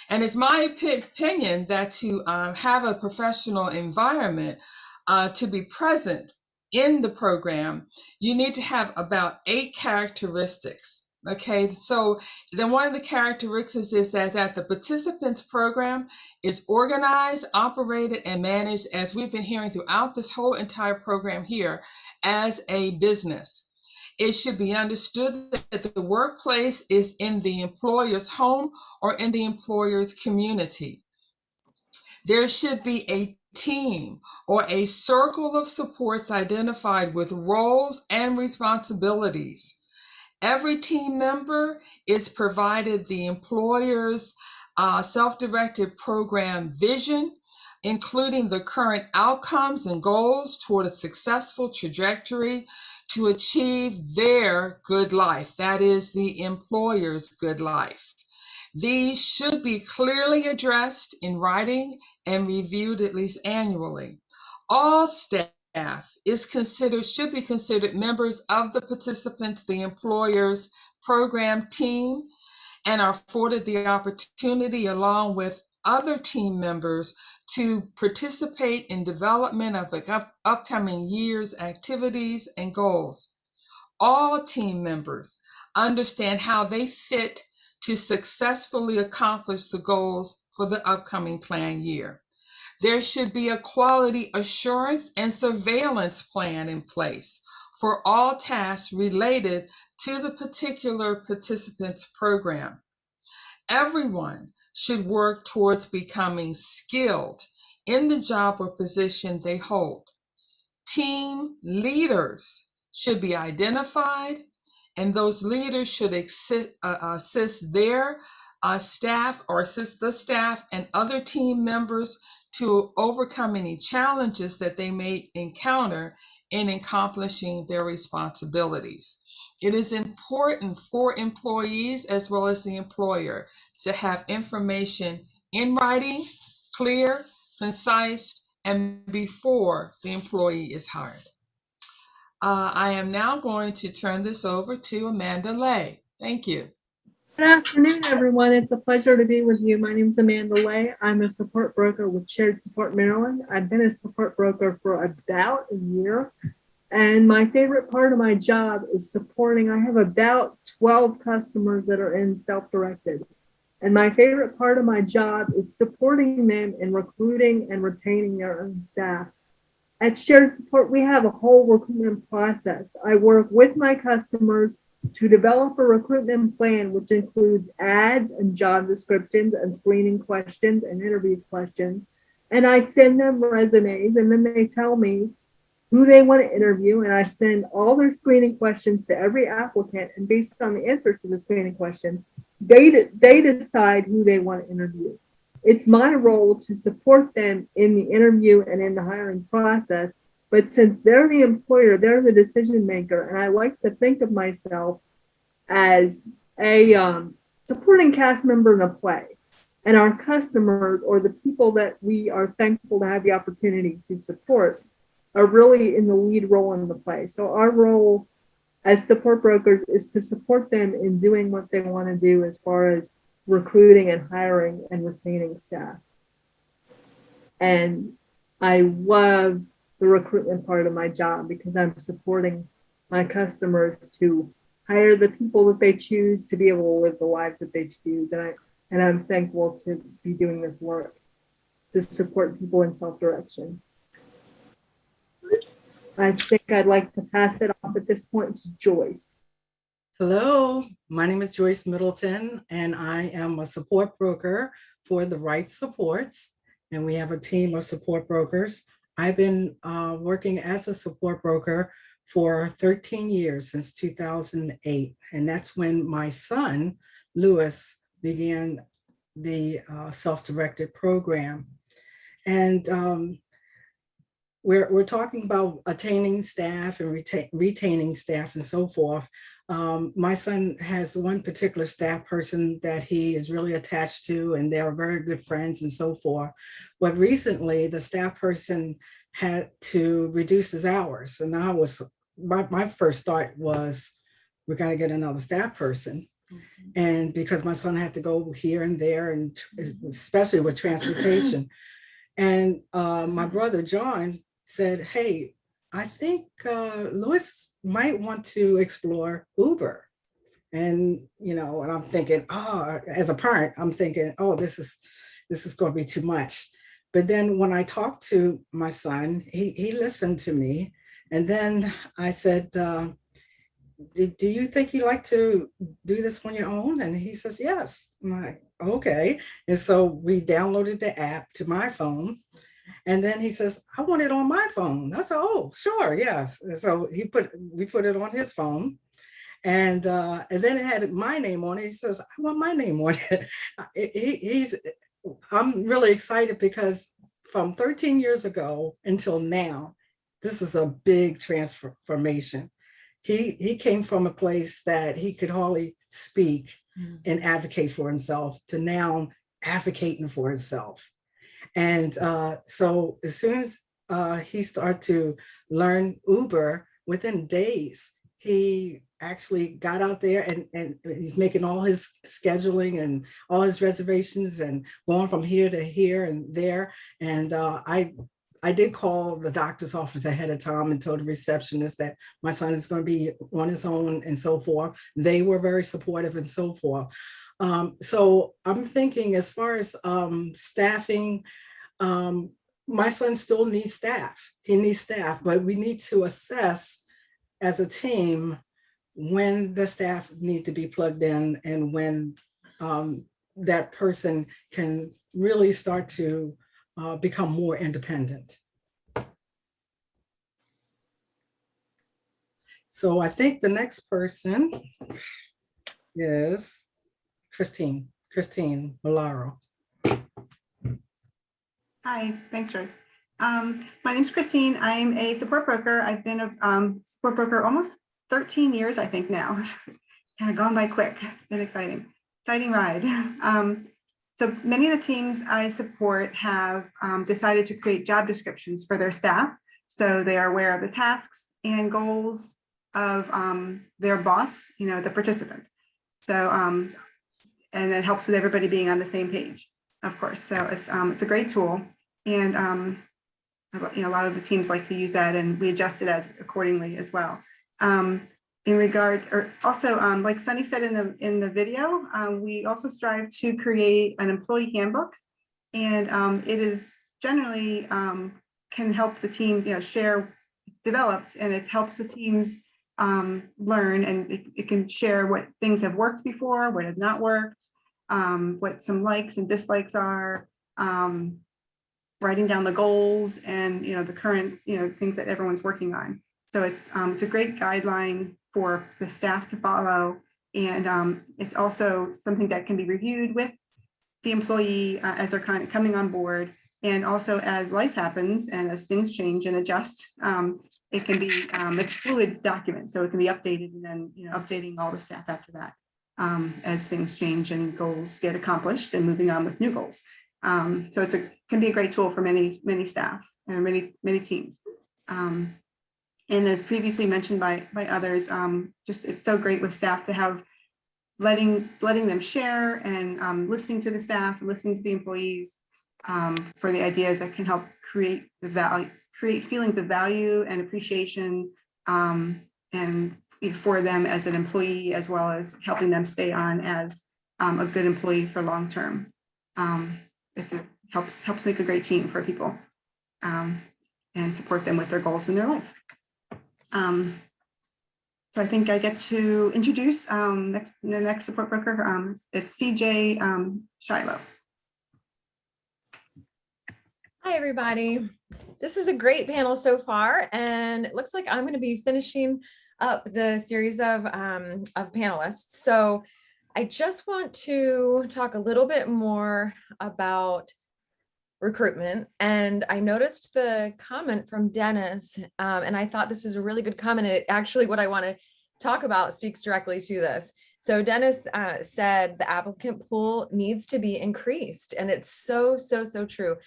And it's my opinion that to have a professional environment, to be present in the program, you need to have about 8 characteristics. Okay, so then one of the characteristics is that the participants program is organized, operated, and managed, as we've been hearing throughout this whole entire program here, as a business. It should be understood that the workplace is in the employer's home or in the employer's community. There should be a team or a circle of supports identified with roles and responsibilities. Every team member is provided the employer's self-directed program vision, including the current outcomes and goals toward a successful trajectory to achieve their good life. That is the employer's good life. These should be clearly addressed in writing and reviewed at least annually. All staff should be considered members of the participants, the employer's program team, and are afforded the opportunity along with other team members to participate in development of the upcoming year's activities and goals. All team members understand how they fit to successfully accomplish the goals for the upcoming plan year. There should be a quality assurance and surveillance plan in place for all tasks related to the particular participant's program. Everyone should work towards becoming skilled in the job or position they hold. Team leaders should be identified, and those leaders should assist their staff or assist the staff and other team members to overcome any challenges that they may encounter in accomplishing their responsibilities. It is important for employees as well as the employer to have information in writing, clear, concise, and before the employee is hired. I am now going to turn this over to Amanda Lay. Thank you. Good afternoon, everyone. It's a pleasure to be with you. My name is Amanda Lay. I'm a support broker with Shared Support Maryland. I've been a support broker for about a year. And my favorite part of my job is supporting. I have about 12 customers that are in self-directed. And my favorite part of my job is supporting them in recruiting and retaining their own staff. At Shared Support, we have a whole recruitment process. I work with my customers to develop a recruitment plan, which includes ads and job descriptions and screening questions and interview questions. And I send them resumes, and then they tell me who they want to interview, and I send all their screening questions to every applicant, and based on the answers to the screening question, they decide who they want to interview. It's my role to support them in the interview and in the hiring process, but since they're the employer, they're the decision maker, and I like to think of myself as a supporting cast member in a play. And our customers, or the people that we are thankful to have the opportunity to support, are really in the lead role in the play. So our role as support brokers is to support them in doing what they want to do as far as recruiting and hiring and retaining staff. And I love the recruitment part of my job because I'm supporting my customers to hire the people that they choose to be able to live the life that they choose. And I'm thankful to be doing this work to support people in self-direction. I think I'd like to pass it off at this point to Joyce. Hello, my name is Joyce Middleton, and I am a support broker for the Right Supports, and we have a team of support brokers. I've been working as a support broker for 13 years, since 2008, and that's when my son, Lewis, began the self-directed program. And we're talking about attaining staff and retaining staff and so forth. My son has one particular staff person that he is really attached to, and they are very good friends and so forth. But recently, the staff person had to reduce his hours. And I was, my first thought was, we're going to get another staff person. And because my son had to go here and there, and especially with transportation. And my brother, John, said, hey, I think Lewis might want to explore Uber. And, you know, and I'm thinking, oh, as a parent, I'm thinking, oh, this is going to be too much. But then when I talked to my son, he listened to me. And then I said, do you think you'd like to do this on your own? And he says, yes. I'm like, okay. And so we downloaded the app to my phone. And then he says, I want it on my phone. I said, oh, sure, yes. And so we put it on his phone. And then it had my name on it. He says, I want my name on it. I'm really excited because from 13 years ago until now, this is a big transformation. He came from a place that he could hardly speak and advocate for himself to now advocating for himself. And so as soon as he started to learn Uber, within days, he actually got out there and he's making all his scheduling and all his reservations and going from here to here and there. And I did call the doctor's office ahead of time and told the receptionist that my son is going to be on his own and so forth. They were very supportive and so forth. So I'm thinking as far as staffing, my son still needs staff. He needs staff, but we need to assess as a team when the staff need to be plugged in and when that person can really start to become more independent. So I think the next person is Christine Malaro. Hi, thanks, Joyce. My name's Christine. I'm a support broker. I've been a support broker almost 13 years, I think now. Kind of gone by quick. It's been exciting ride. So many of the teams I support have decided to create job descriptions for their staff. So they are aware of the tasks and goals of their boss, the participant. So and it helps with everybody being on the same page, of course. So it's a great tool, and a lot of the teams like to use that, and we adjust it as accordingly as well. In regard, or also, like Sunny said in the video, we also strive to create an employee handbook, and it is generally can help the team, share. It's developed, and it helps the teams learn, and it can share what things have worked before, what have not worked, what some likes and dislikes are, writing down the goals and the current things that everyone's working on. So it's a great guideline for the staff to follow, and it's also something that can be reviewed with the employee as they're kind of coming on board, and also as life happens and as things change and adjust. It can be it's a fluid document, so it can be updated, and then updating all the staff after that as things change and goals get accomplished, and moving on with new goals. So can be a great tool for many staff and many teams. And as previously mentioned by others, just it's so great with staff to have letting them share, and listening to the staff, listening to the employees for the ideas that can help create feelings of value and appreciation, and for them as an employee, as well as helping them stay on as a good employee for long term. It helps make a great team for people, and support them with their goals in their life. So I think I get to introduce the next support broker. It's CJ Shiloh. Hi, everybody. This is a great panel so far, and it looks like I'm going to be finishing up the series of panelists. So I just want to talk a little bit more about recruitment. And I noticed the comment from Dennis, and I thought this is a really good comment. And actually what I want to talk about speaks directly to this. So Dennis said the applicant pool needs to be increased, and it's so true.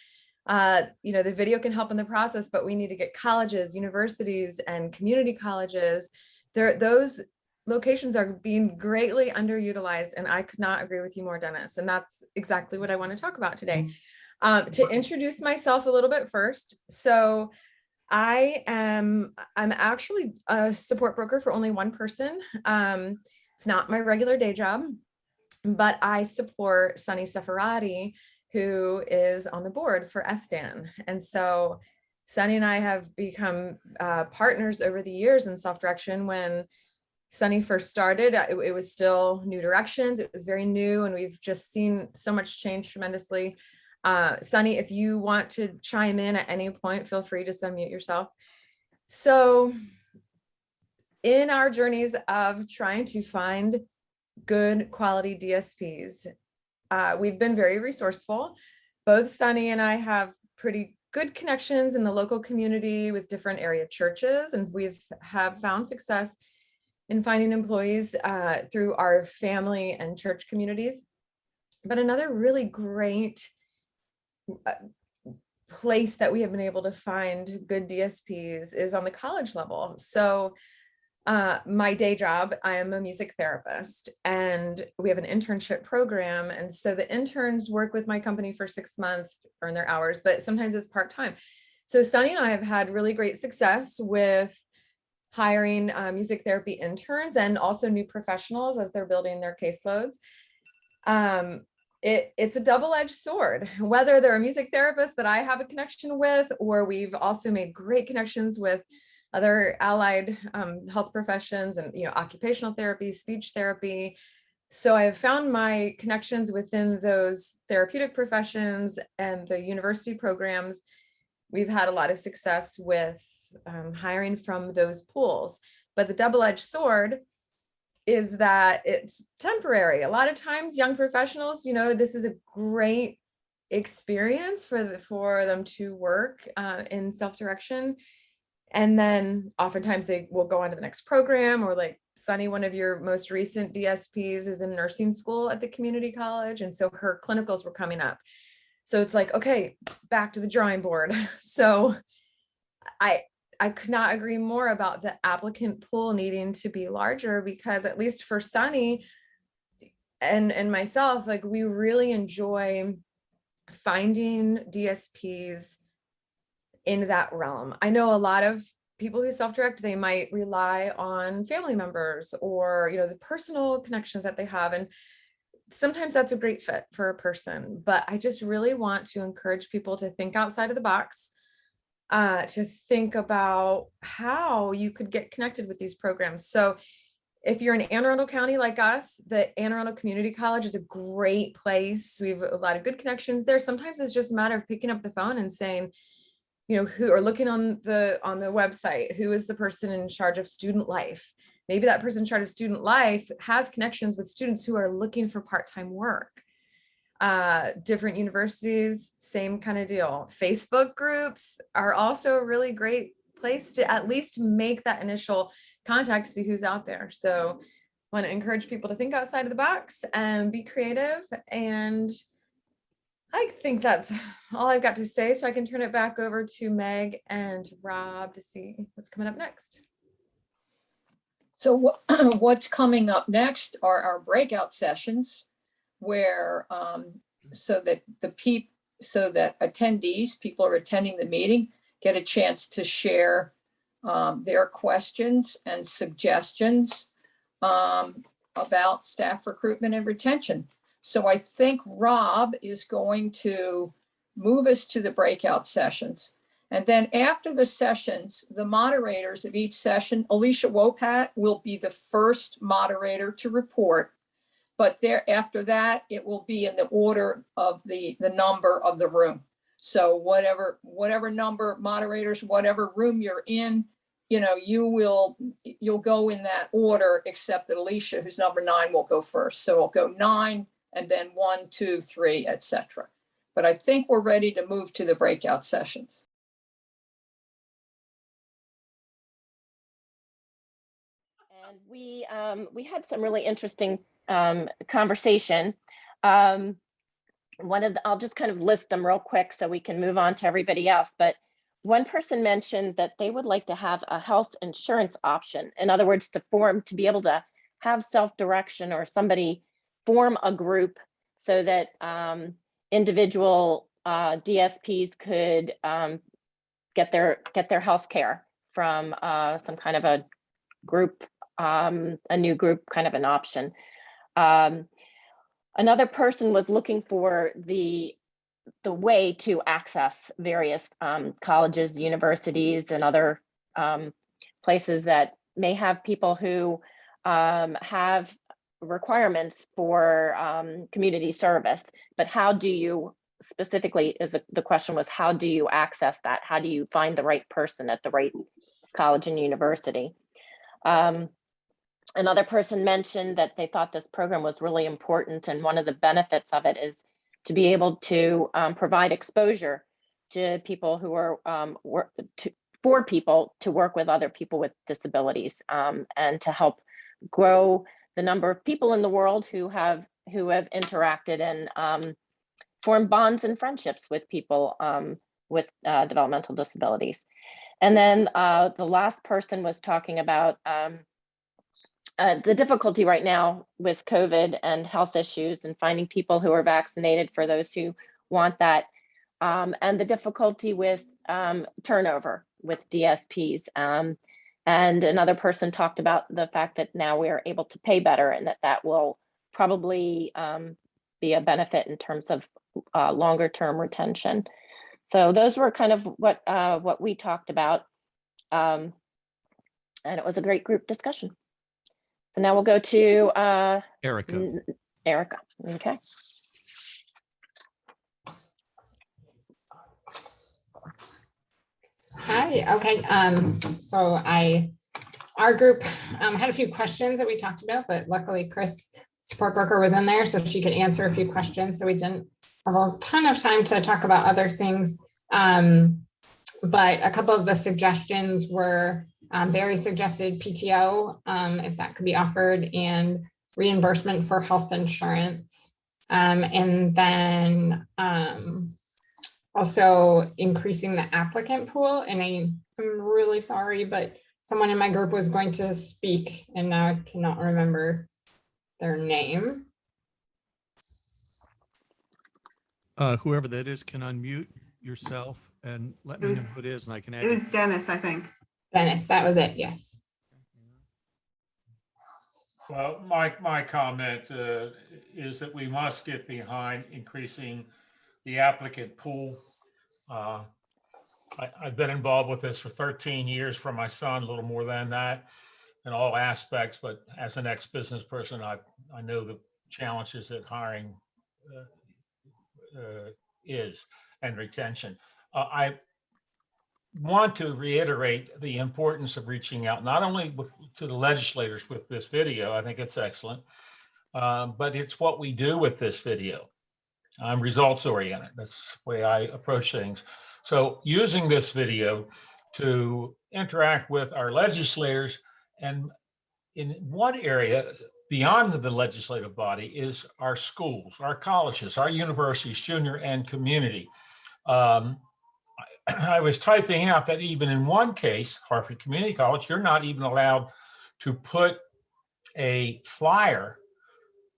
The video can help in the process, but we need to get colleges, universities, and community colleges. Those locations are being greatly underutilized, and I could not agree with you more, Dennis. And that's exactly what I want to talk about today. To introduce myself a little bit first. So I'm actually a support broker for only one person. It's not my regular day job, but I support Sunny Seferati, who is on the board for SDAN. And so Sunny and I have become partners over the years in Selfdirection. When Sunny first started, it was still new directions. It was very new, and we've just seen so much change tremendously. Sunny, if you want to chime in at any point, feel free to unmute yourself. So in our journeys of trying to find good quality DSPs, we've been very resourceful. Both Sunny and I have pretty good connections in the local community with different area churches, and have found success in finding employees through our family and church communities. But another really great place that we have been able to find good DSPs is on the college level. So my day job, I am a music therapist, and we have an internship program. And so the interns work with my company for 6 months, earn their hours, but sometimes it's part-time. So Sunny and I have had really great success with hiring music therapy interns, and also new professionals as they're building their caseloads. It's a double-edged sword, whether they're a music therapist that I have a connection with, or we've also made great connections with other allied health professions, and occupational therapy, speech therapy. So I have found my connections within those therapeutic professions and the university programs. We've had a lot of success with hiring from those pools. But the double-edged sword is that it's temporary. A lot of times young professionals, this is a great experience for them to work in Selfdirection. And then oftentimes they will go on to the next program, or like Sunny, one of your most recent DSPs is in nursing school at the community college. And so her clinicals were coming up. So it's like, okay, back to the drawing board. So I could not agree more about the applicant pool needing to be larger, because at least for Sunny, and myself, like we really enjoy finding DSPs in that realm. I know a lot of people who self-direct, they might rely on family members or, the personal connections that they have. And sometimes that's a great fit for a person, but I just really want to encourage people to think outside of the box, to think about how you could get connected with these programs. So if you're in Anne Arundel County like us, the Anne Arundel Community College is a great place. We have a lot of good connections there. Sometimes it's just a matter of picking up the phone and saying, who are looking on the website, who is the person in charge of student life? Maybe that person in charge of student life has connections with students who are looking for part-time work. Different universities, same kind of deal. Facebook groups are also a really great place to at least make that initial contact, see who's out there. So I want to encourage people to think outside of the box and be creative. And I think that's all I've got to say. So I can turn it back over to Meg and Rob to see what's coming up next. So what's coming up next are our breakout sessions where so that attendees, people who are attending the meeting, get a chance to share their questions and suggestions about staff recruitment and retention. So I think Rob is going to move us to the breakout sessions. And then after the sessions, the moderators of each session, Alicia Wopat will be the first moderator to report. But after that, it will be in the order of the number of the room. So whatever number moderators, whatever room you're in, you'll go in that order, except that Alicia, who's number 9, will go first. So we'll go 9 and then 1, 2, 3, etc. But I think we're ready to move to the breakout sessions. And we had some really interesting conversation. I'll just kind of list them real quick so we can move on to everybody else. But one person mentioned that they would like to have a health insurance option. In other words, to be able to have self-direction or somebody form a group so that individual DSPs could get their health care from some kind of a group, a new group, kind of an option. Another person was looking for the way to access various colleges, universities, and other places that may have people who have requirements for community service. But how do you specifically, the question was, how do you access that? How do you find the right person at the right college and university? Another person mentioned that they thought this program was really important, and one of the benefits of it is to be able to provide exposure to people who are for people to work with other people with disabilities, and to help grow the number of people in the world who have interacted and formed bonds and friendships with people with developmental disabilities. And then the last person was talking about the difficulty right now with COVID and health issues and finding people who are vaccinated for those who want that, and the difficulty with turnover with DSPs. And another person talked about the fact that now we are able to pay better, and that will probably be a benefit in terms of longer term retention. So those were kind of what we talked about. And it was a great group discussion. So now we'll go to Erika. Erika, okay. Hi, okay. So our group had a few questions that we talked about, but luckily Chris, support broker, was in there so she could answer a few questions. So we didn't have a ton of time to talk about other things. But a couple of the suggestions were Barry suggested PTO, if that could be offered, and reimbursement for health insurance. And then also increasing the applicant pool. And I'm really sorry, but someone in my group was going to speak and now I cannot remember their name. Whoever that is can unmute yourself and let me know who it is, and I can add It you. was Dennis, I think. Dennis, that was it, yes. Well, my comment is that we must get behind increasing the applicant pool. I've been involved with this for 13 years for my son, a little more than that in all aspects, but as an ex-business person, I know the challenges that hiring is and retention. I want to reiterate the importance of reaching out, not only to the legislators with this video, I think it's excellent, but it's what we do with this video. I'm results oriented. That's the way I approach things. So using this video to interact with our legislators, and in one area beyond the legislative body is our schools, our colleges, our universities, junior and community. I was typing out that even in one case, Hartford Community College, you're not even allowed to put a flyer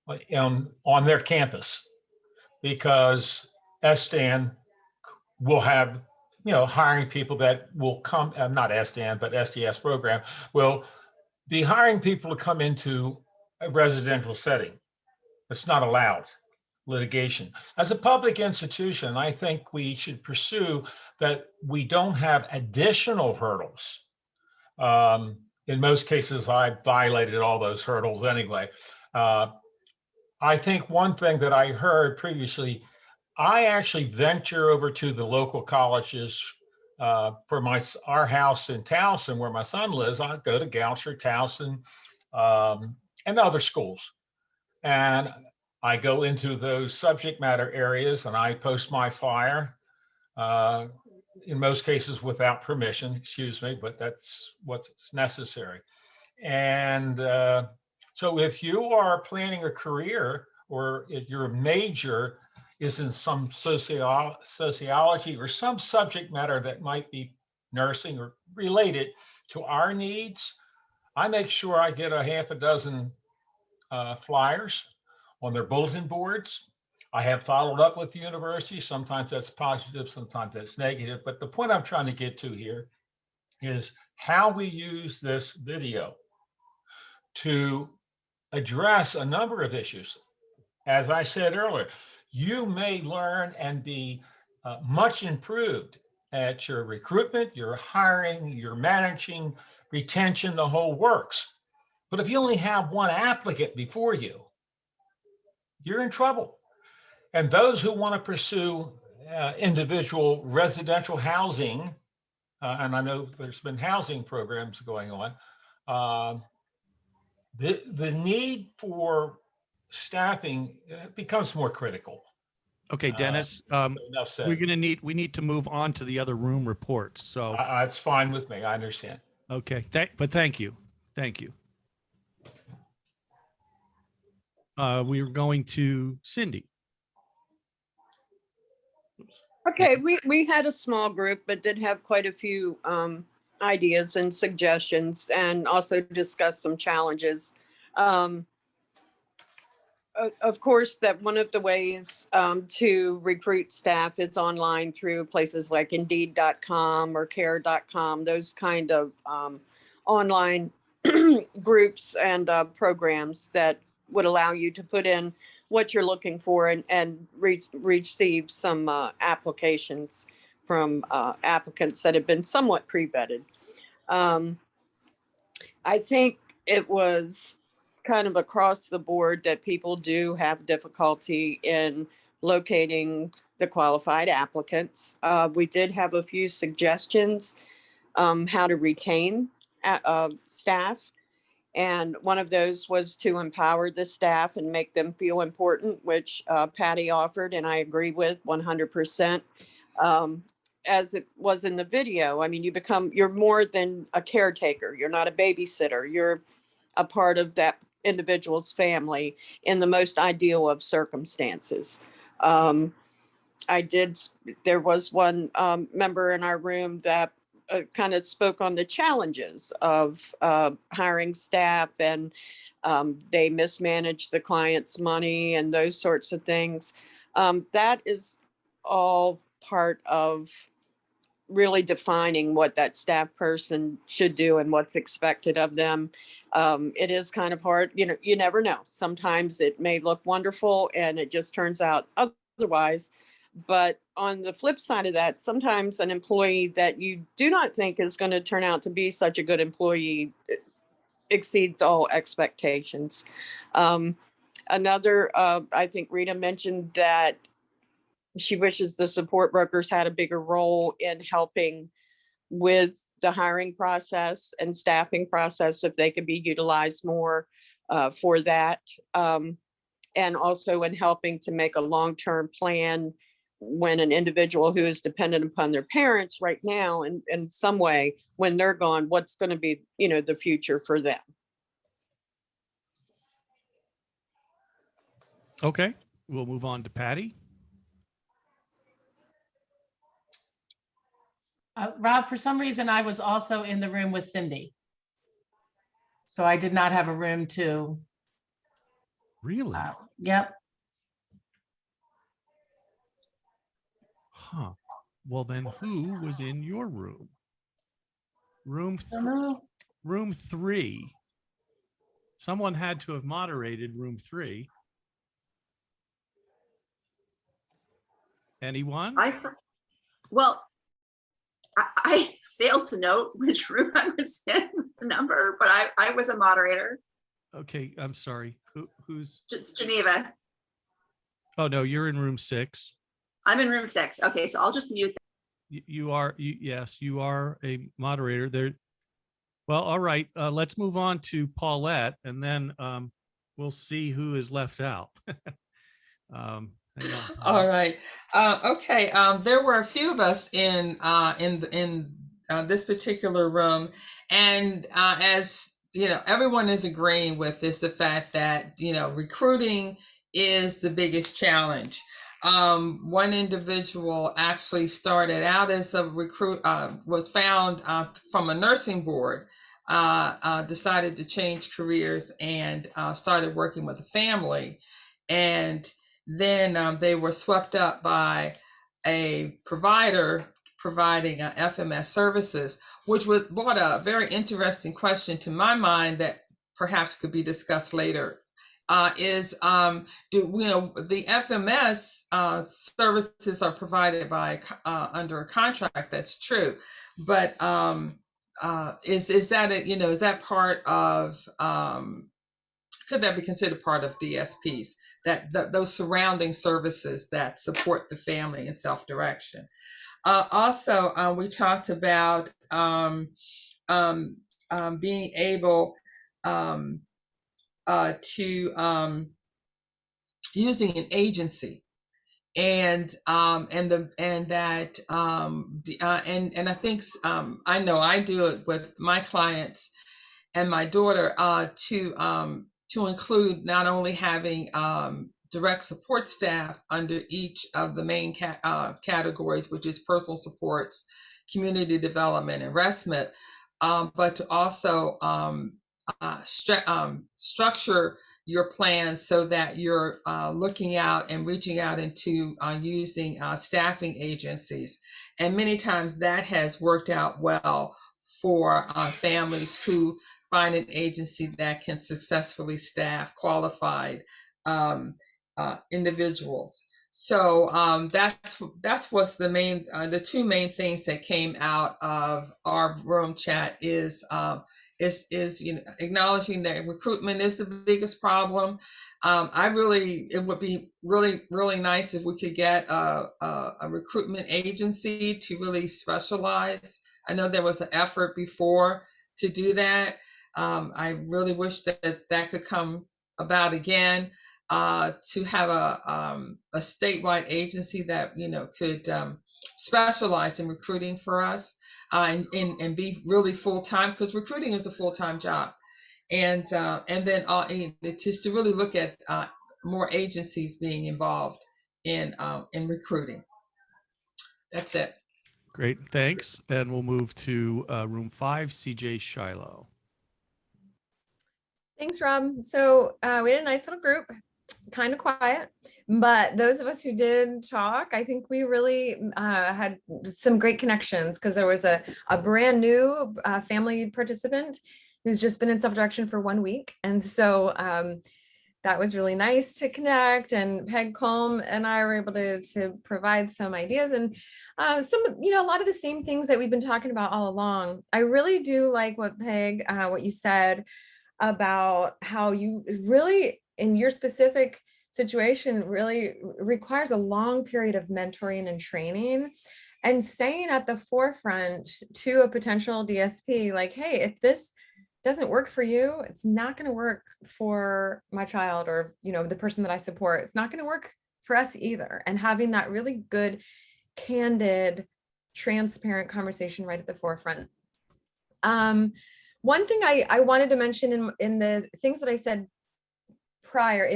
on their campus because SDAN will have, hiring people that will come, not SDAN, but SDS program will be hiring people to come into a residential setting. It's not allowed. Litigation. As a public institution, I think we should pursue that we don't have additional hurdles. In most cases, I've violated all those hurdles anyway. I think one thing that I heard previously, I actually venture over to the local colleges for our house in Towson, where my son lives. I go to Goucher, Towson, and other schools. And I go into those subject matter areas and I post my flyer, in most cases without permission, excuse me, but that's what's necessary. And so if you are planning a career or if your major is in some sociology or some subject matter that might be nursing or related to our needs, I make sure I get a half a dozen flyers on their bulletin boards. I have followed up with the university. Sometimes that's positive, sometimes that's negative. But the point I'm trying to get to here is how we use this video to address a number of issues. As I said earlier, you may learn and be much improved at your recruitment, your hiring, your managing, retention, the whole works. But if you only have one applicant before you, you're in trouble. And those who want to pursue individual residential housing, and I know there's been housing programs going on, the need for staffing becomes more critical. Okay, Dennis, we need to move on to the other room reports. So it's fine with me. I understand. Okay, but thank you. Thank you. We are going to Cindy. Okay, we had a small group, but did have quite a few ideas and suggestions, and also discussed some challenges. Of course, that one of the ways to recruit staff is online through places like Indeed.com or Care.com, those kind of online groups and programs that would allow you to put in what you're looking for and receive some applications from applicants that have been somewhat pre-vetted. I think it was kind of across the board that people do have difficulty in locating the qualified applicants. We did have a few suggestions how to retain staff. And one of those was to empower the staff and make them feel important, which Patty offered, and I agree with 100%. As it was in the video, I mean, you're more than a caretaker. You're not a babysitter. You're a part of that individual's family in the most ideal of circumstances. There was one member in our room that kind of spoke on the challenges of hiring staff, and they mismanage the client's money and those sorts of things. That is all part of really defining what that staff person should do and what's expected of them. It is kind of hard, you never know. Sometimes it may look wonderful and it just turns out otherwise. But on the flip side of that, sometimes an employee that you do not think is going to turn out to be such a good employee exceeds all expectations. I think Rita mentioned that she wishes the support brokers had a bigger role in helping with the hiring process and staffing process, if they could be utilized more for that. And also in helping to make a long-term plan when an individual who is dependent upon their parents right now in some way, when they're gone, what's going to be, the future for them. Okay, we'll move on to Patty. Rob, for some reason, I was also in the room with Cindy. So I did not have a room to. Really? Yep. Huh. Well, then who was in your room? Room 3. Someone had to have moderated room 3. Anyone? I failed to note which room I was in, the number, but I was a moderator. Okay, I'm sorry. Who's? It's Geneva. Oh, no, you're in room 6. I'm in room 6. Okay, so I'll just mute. Yes, you are a moderator there. Well, all right. Let's move on to Paulette, and then we'll see who is left out. Hang on. All right. Okay. There were a few of us in this particular room, and as everyone is agreeing with this, the fact that recruiting is the biggest challenge. One individual actually started out as a recruit, was found from a nursing board, decided to change careers and started working with a family, and then they were swept up by a provider providing FMS services, which brought a very interesting question to my mind that perhaps could be discussed later. The FMS services are provided by under a contract? That's true, but is that part of? Could that be considered part of DSPs? Those surrounding services that support the family and self-direction. Also, we talked about being able to using an agency, and I think I know I do it with my clients and my daughter to include not only having direct support staff under each of the main categories, which is personal supports, community development, and RESMIT, but to also structure your plans so that you're looking out and reaching out into using staffing agencies. And many times that has worked out well for families who find an agency that can successfully staff qualified individuals. So that's what's the two main things that came out of our room chat is acknowledging that recruitment is the biggest problem. It would be really nice if we could get a recruitment agency to really specialize. I know there was an effort before to do that. I really wish that could come about again, to have a statewide agency that could specialize in recruiting for us, and be really full-time, because recruiting is a full-time job, and then just to really look at more agencies being involved in recruiting. That's it. Great, thanks. And we'll move to room 5, CJ Shiloh. Thanks, Rob. So we had a nice little group kind of quiet, but those of us who did talk, I think we really had some great connections, because there was a brand new family participant who's just been in Selfdirection for 1 week. And so that was really nice to connect, and Peg Colm and I were able to provide some ideas and some, a lot of the same things that we've been talking about all along. I really do like what Peg, what you said about how you really, in your specific situation, really requires a long period of mentoring and training, and saying at the forefront to a potential DSP, like, hey, if this doesn't work for you, it's not going to work for my child, or the person that I support. It's not going to work for us either. And having that really good, candid, transparent conversation right at the forefront. One thing I wanted to mention in the things that I said prior,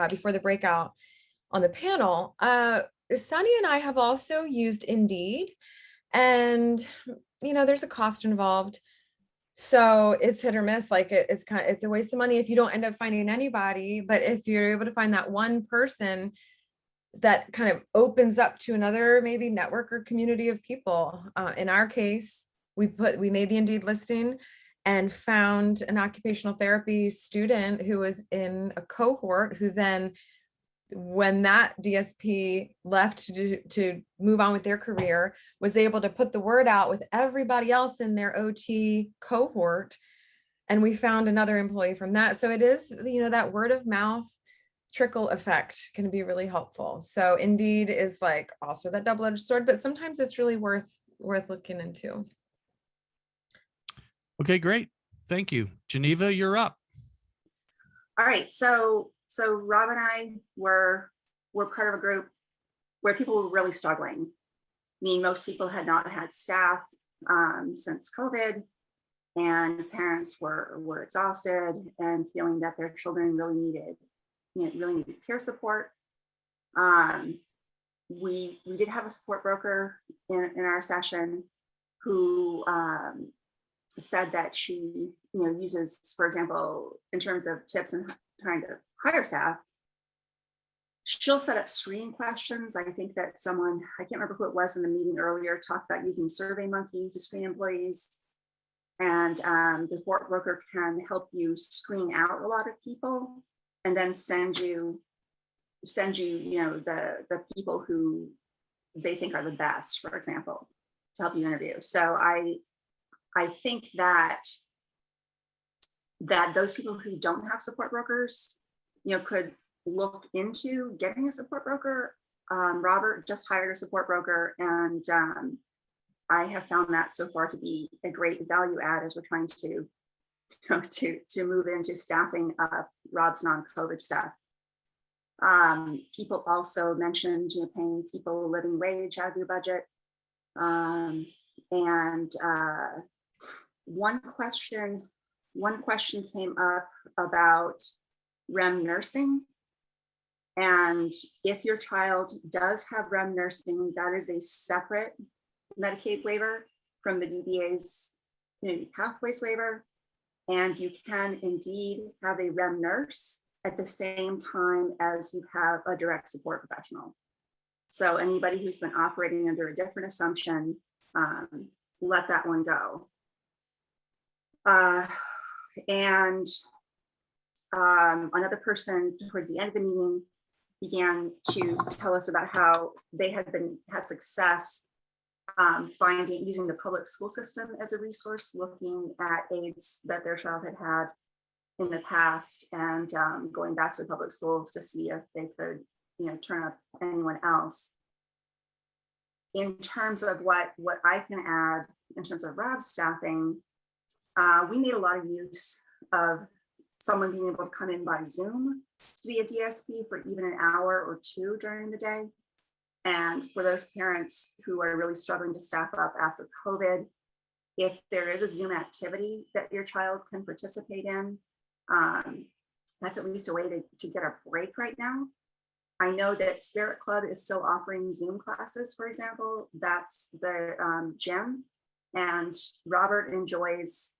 before the breakout on the panel, Sunny and I have also used Indeed, and there's a cost involved. So it's hit or miss. Like it's a waste of money if you don't end up finding anybody. But if you're able to find that one person that kind of opens up to another maybe network or community of people. In our case, we made the Indeed listing and found an occupational therapy student who was in a cohort, who then, when that DSP left to move on with their career, was able to put the word out with everybody else in their OT cohort. And we found another employee from that. So it is, that word of mouth trickle effect can be really helpful. So Indeed is like also that double-edged sword, but sometimes it's really worth looking into. Okay, great. Thank you. Geneva, you're up. All right, so Rob and I were part of a group where people were really struggling. I mean, most people had not had staff since COVID, and parents were exhausted and feeling that their children really needed care support. We did have a support broker in our session who said that she uses, for example, in terms of tips and trying to hire staff, she'll set up screening questions. I think that someone, I can't remember who it was in the meeting earlier, talked about using SurveyMonkey to screen employees. And the support broker can help you screen out a lot of people and then send you the people who they think are the best, for example, to help you interview. So I think that those people who don't have support brokers, could look into getting a support broker. Robert just hired a support broker, and I have found that so far to be a great value add as we're trying to move into staffing up Rob's non-COVID staff. People also mentioned paying people a living wage out of your budget. And one question came up about REM nursing. And if your child does have REM nursing, that is a separate Medicaid waiver from the DBA's Community Pathways waiver. And you can indeed have a REM nurse at the same time as you have a direct support professional. So anybody who's been operating under a different assumption, let that one go. And another person towards the end of the meeting began to tell us about how they had success using the public school system as a resource, looking at aids that their child had had in the past, and going back to the public schools to see if they could, turn up anyone else. In terms of what I can add in terms of Rob's staffing, we made a lot of use of someone being able to come in by Zoom to be a DSP for even an hour or two during the day. And for those parents who are really struggling to staff up after COVID, if there is a Zoom activity that your child can participate in, that's at least a way to get a break right now. I know that Spirit Club is still offering Zoom classes, for example. That's the gym. And Robert enjoys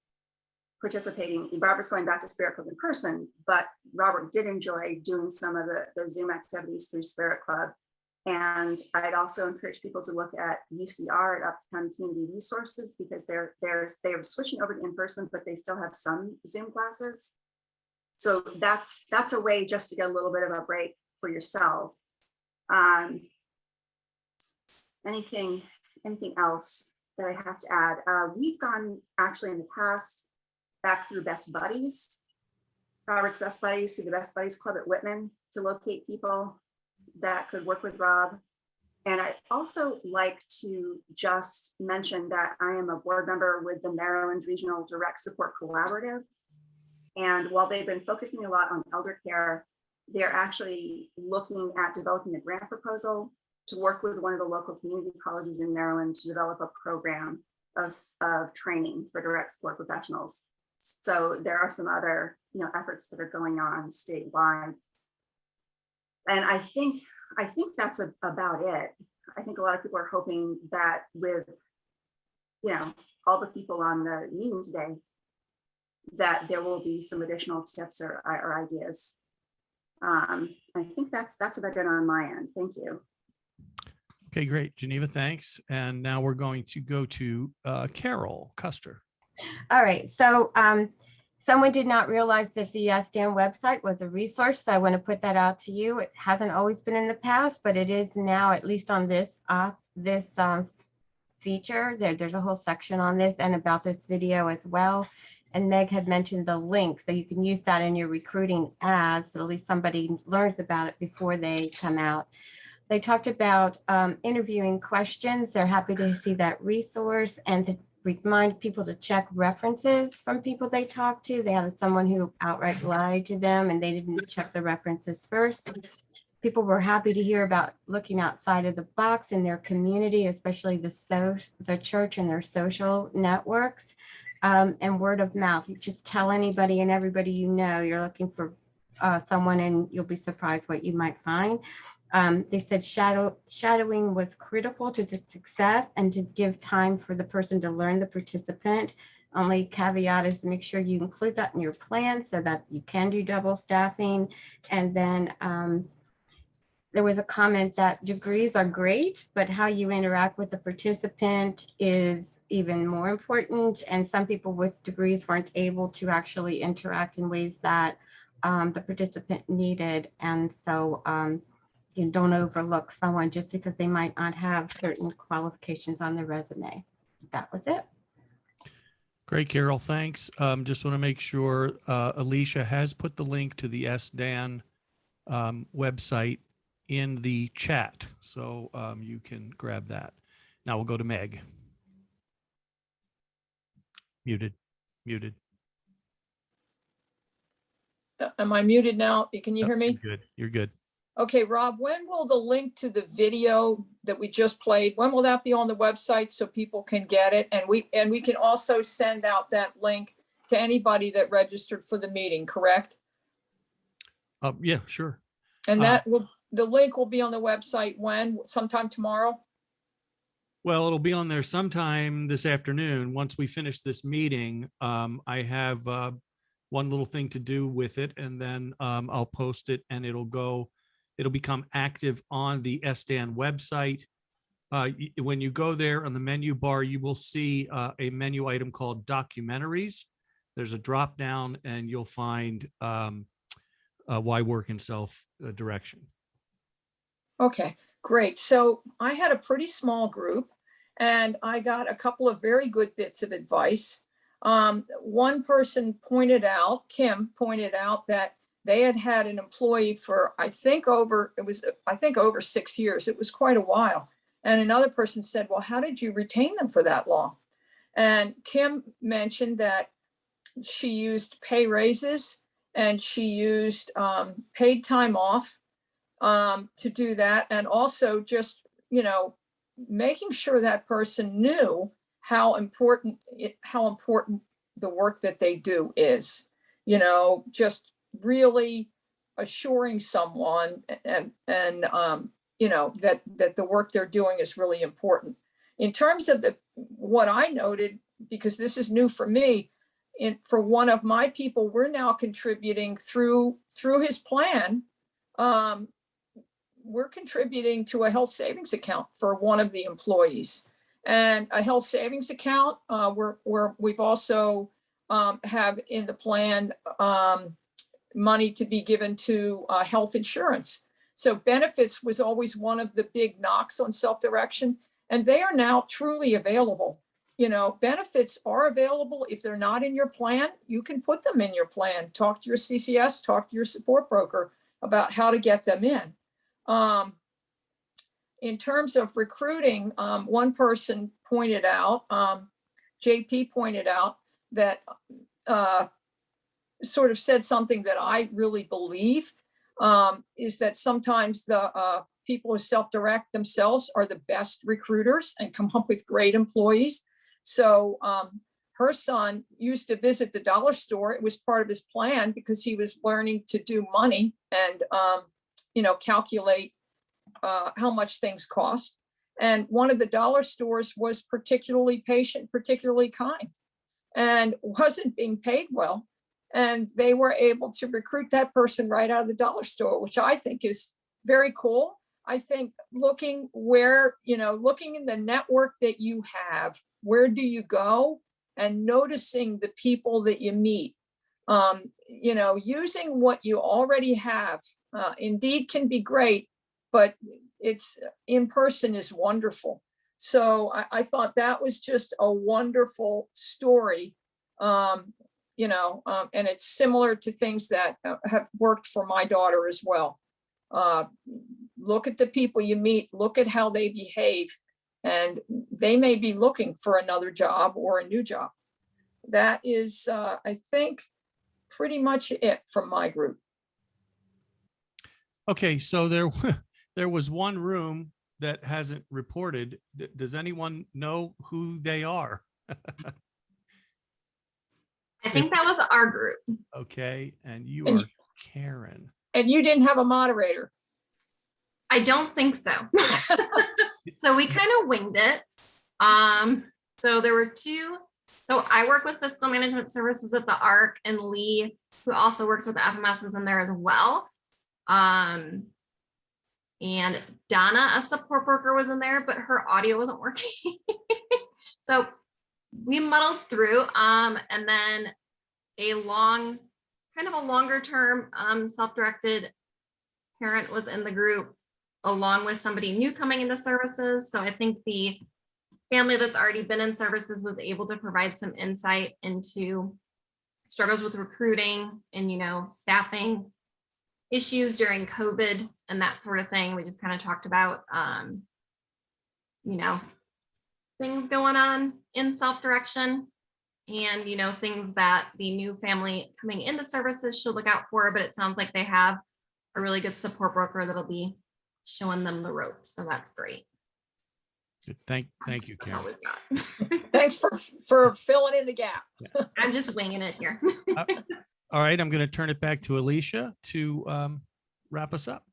participating. Robert's going back to Spirit Club in person, but Robert did enjoy doing some of the Zoom activities through Spirit Club. And I'd also encourage people to look at UCR at Upton County Community Resources, because they're switching over to in-person, but they still have some Zoom classes. So that's a way just to get a little bit of a break for yourself. Anything else that I have to add? We've gone actually in the past back through Best Buddies, Robert's Best Buddies, through the Best Buddies Club at Whitman to locate people that could work with Rob. And I'd also like to just mention that I am a board member with the Maryland Regional Direct Support Collaborative. And while they've been focusing a lot on elder care, they're actually looking at developing a grant proposal to work with one of the local community colleges in Maryland to develop a program of training for direct support professionals. So there are some other efforts that are going on statewide. And I think that's about it. I think a lot of people are hoping that with all the people on the meeting today, that there will be some additional tips or ideas. I think that's about it on my end. Thank you. Okay, great, Geneva, thanks. And now we're going to go to Carol Custer. All right, so someone did not realize that the SDAN website was a resource, so I want to put that out to you. It hasn't always been in the past, but it is now, at least on this feature. There's a whole section on this and about this video as well. And Meg had mentioned the link, so you can use that in your recruiting ads, so at least somebody learns about it before they come out. They talked about interviewing questions. They're happy to see that resource and to remind people to check references from people they talked to. They had someone who outright lied to them and they didn't check the references first. People were happy to hear about looking outside of the box in their community, especially the church and their social networks, and word of mouth. You just tell anybody and everybody you're looking for someone, and you'll be surprised what you might find. They said shadowing was critical to the success and to give time for the person to learn the participant. Only caveat is to make sure you include that in your plan so that you can do double staffing. And then there was a comment that degrees are great, but how you interact with the participant is even more important. And some people with degrees weren't able to actually interact in ways that the participant needed. And so you don't overlook someone just because they might not have certain qualifications on their resume. That was it. Great, Carol, thanks. Just want to make sure Alicia has put the link to the SDAN website in the chat, so you can grab that. Now we'll go to Meg. Muted. Am I muted now? Can you hear me? You're good. Okay, Rob, when will the link to the video that we just played, when will that be on the website so people can get it? And we can also send out that link to anybody that registered for the meeting, correct? Yeah, sure. And the link will be on the website when? Sometime tomorrow? Well, it'll be on there sometime this afternoon. Once we finish this meeting, I have one little thing to do with it, and then I'll post it, and it'll become active on the SDAN website. When you go there on the menu bar, you will see a menu item called Documentaries. There's a drop down, and you'll find Why Work in Self-Direction. Okay, great. So I had a pretty small group, and I got a couple of very good bits of advice. One person pointed out, Kim pointed out, that they had an employee for, I think over 6 years. It was quite a while. And another person said, well, how did you retain them for that long? And Kim mentioned that she used pay raises and she used paid time off to do that. And also just, making sure that person knew how important the work that they do is, just really assuring someone and that the work they're doing is really important. In terms of what I noted, because this is new for me, for one of my people, we're now contributing through his plan. We're contributing to a health savings account for one of the employees, and a health savings account. We've also have in the plan money to be given to health insurance. So benefits was always one of the big knocks on self-direction, and they are now truly available. You know, benefits are available. If they're not in your plan, you can put them in your plan. Talk to your CCS, talk to your support broker about how to get them in. In terms of recruiting, one person pointed out, JP pointed out that sort of said something that I really believe, is that sometimes the people who self-direct themselves are the best recruiters and come up with great employees. So her son used to visit the dollar store. It was part of his plan because he was learning to do money and, calculate how much things cost. And one of the dollar stores was particularly patient, particularly kind, and wasn't being paid well. And they were able to recruit that person right out of the dollar store, which I think is very cool. I think looking looking in the network that you have, where do you go, and noticing the people that you meet, using what you already have. Indeed can be great, but it's in person is wonderful. So I thought that was just a wonderful story. And it's similar to things that have worked for my daughter as well. Look at the people you meet, look at how they behave, and they may be looking for another job or a new job. That is, I think, pretty much it from my group. Okay, so there was one room that hasn't reported. Does anyone know who they are? I think that was our group. Okay, and you are Karen. And you didn't have a moderator. I don't think so. So we kind of winged it. So there were two. So I work with fiscal management services at the ARC, and Lee, who also works with the FMS, is in there as well. And Donna, a support broker, was in there, but her audio wasn't working. So we muddled through, and then a longer term self-directed parent was in the group, along with somebody new coming into services. So I think the family that's already been in services was able to provide some insight into struggles with recruiting and, staffing issues during COVID and that sort of thing. We just kind of talked about, things going on in self-direction and, things that the new family coming into services should look out for. But it sounds like they have a really good support broker that'll be showing them the ropes. So that's great. Good. Thank you, Karen. Thanks for filling in the gap. Yeah. I'm just winging it here. All right, I'm going to turn it back to Alicia to wrap us up.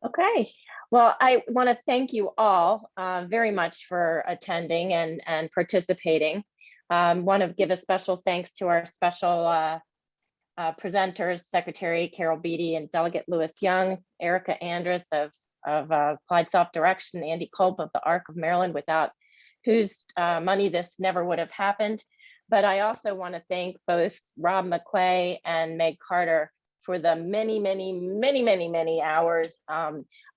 Okay. Well, I want to thank you all very much for attending and participating. Want to give a special thanks to our special presenters, Secretary Carol Beatty and Delegate Lewis Young, Erika Andrus of Applied Self-Direction, Andy Kelp of the ARC of Maryland, without whose money this never would have happened. But I also want to thank both Rob McQuay and Meg Carter for the many hours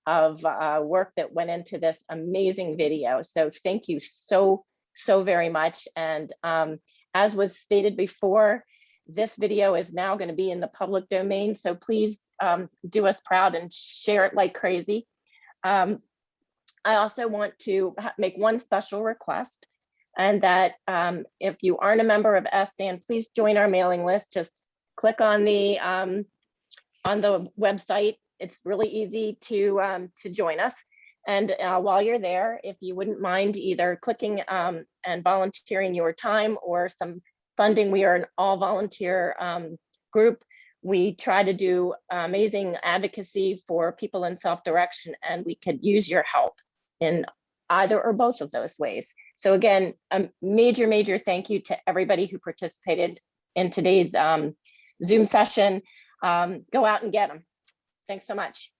of work that went into this amazing video. So thank you so very much. And as was stated before, this video is now going to be in the public domain. So please do us proud and share it like crazy. I also want to make one special request, and that if you aren't a member of SDAN, please join our mailing list. Just click on the website. It's really easy to join us. And while you're there, if you wouldn't mind either clicking and volunteering your time or some funding. We are an all volunteer group. We try to do amazing advocacy for people in self-direction, and we could use your help in either or both of those ways. So again, a major thank you to everybody who participated in today's Zoom session. Go out and get them. Thanks so much.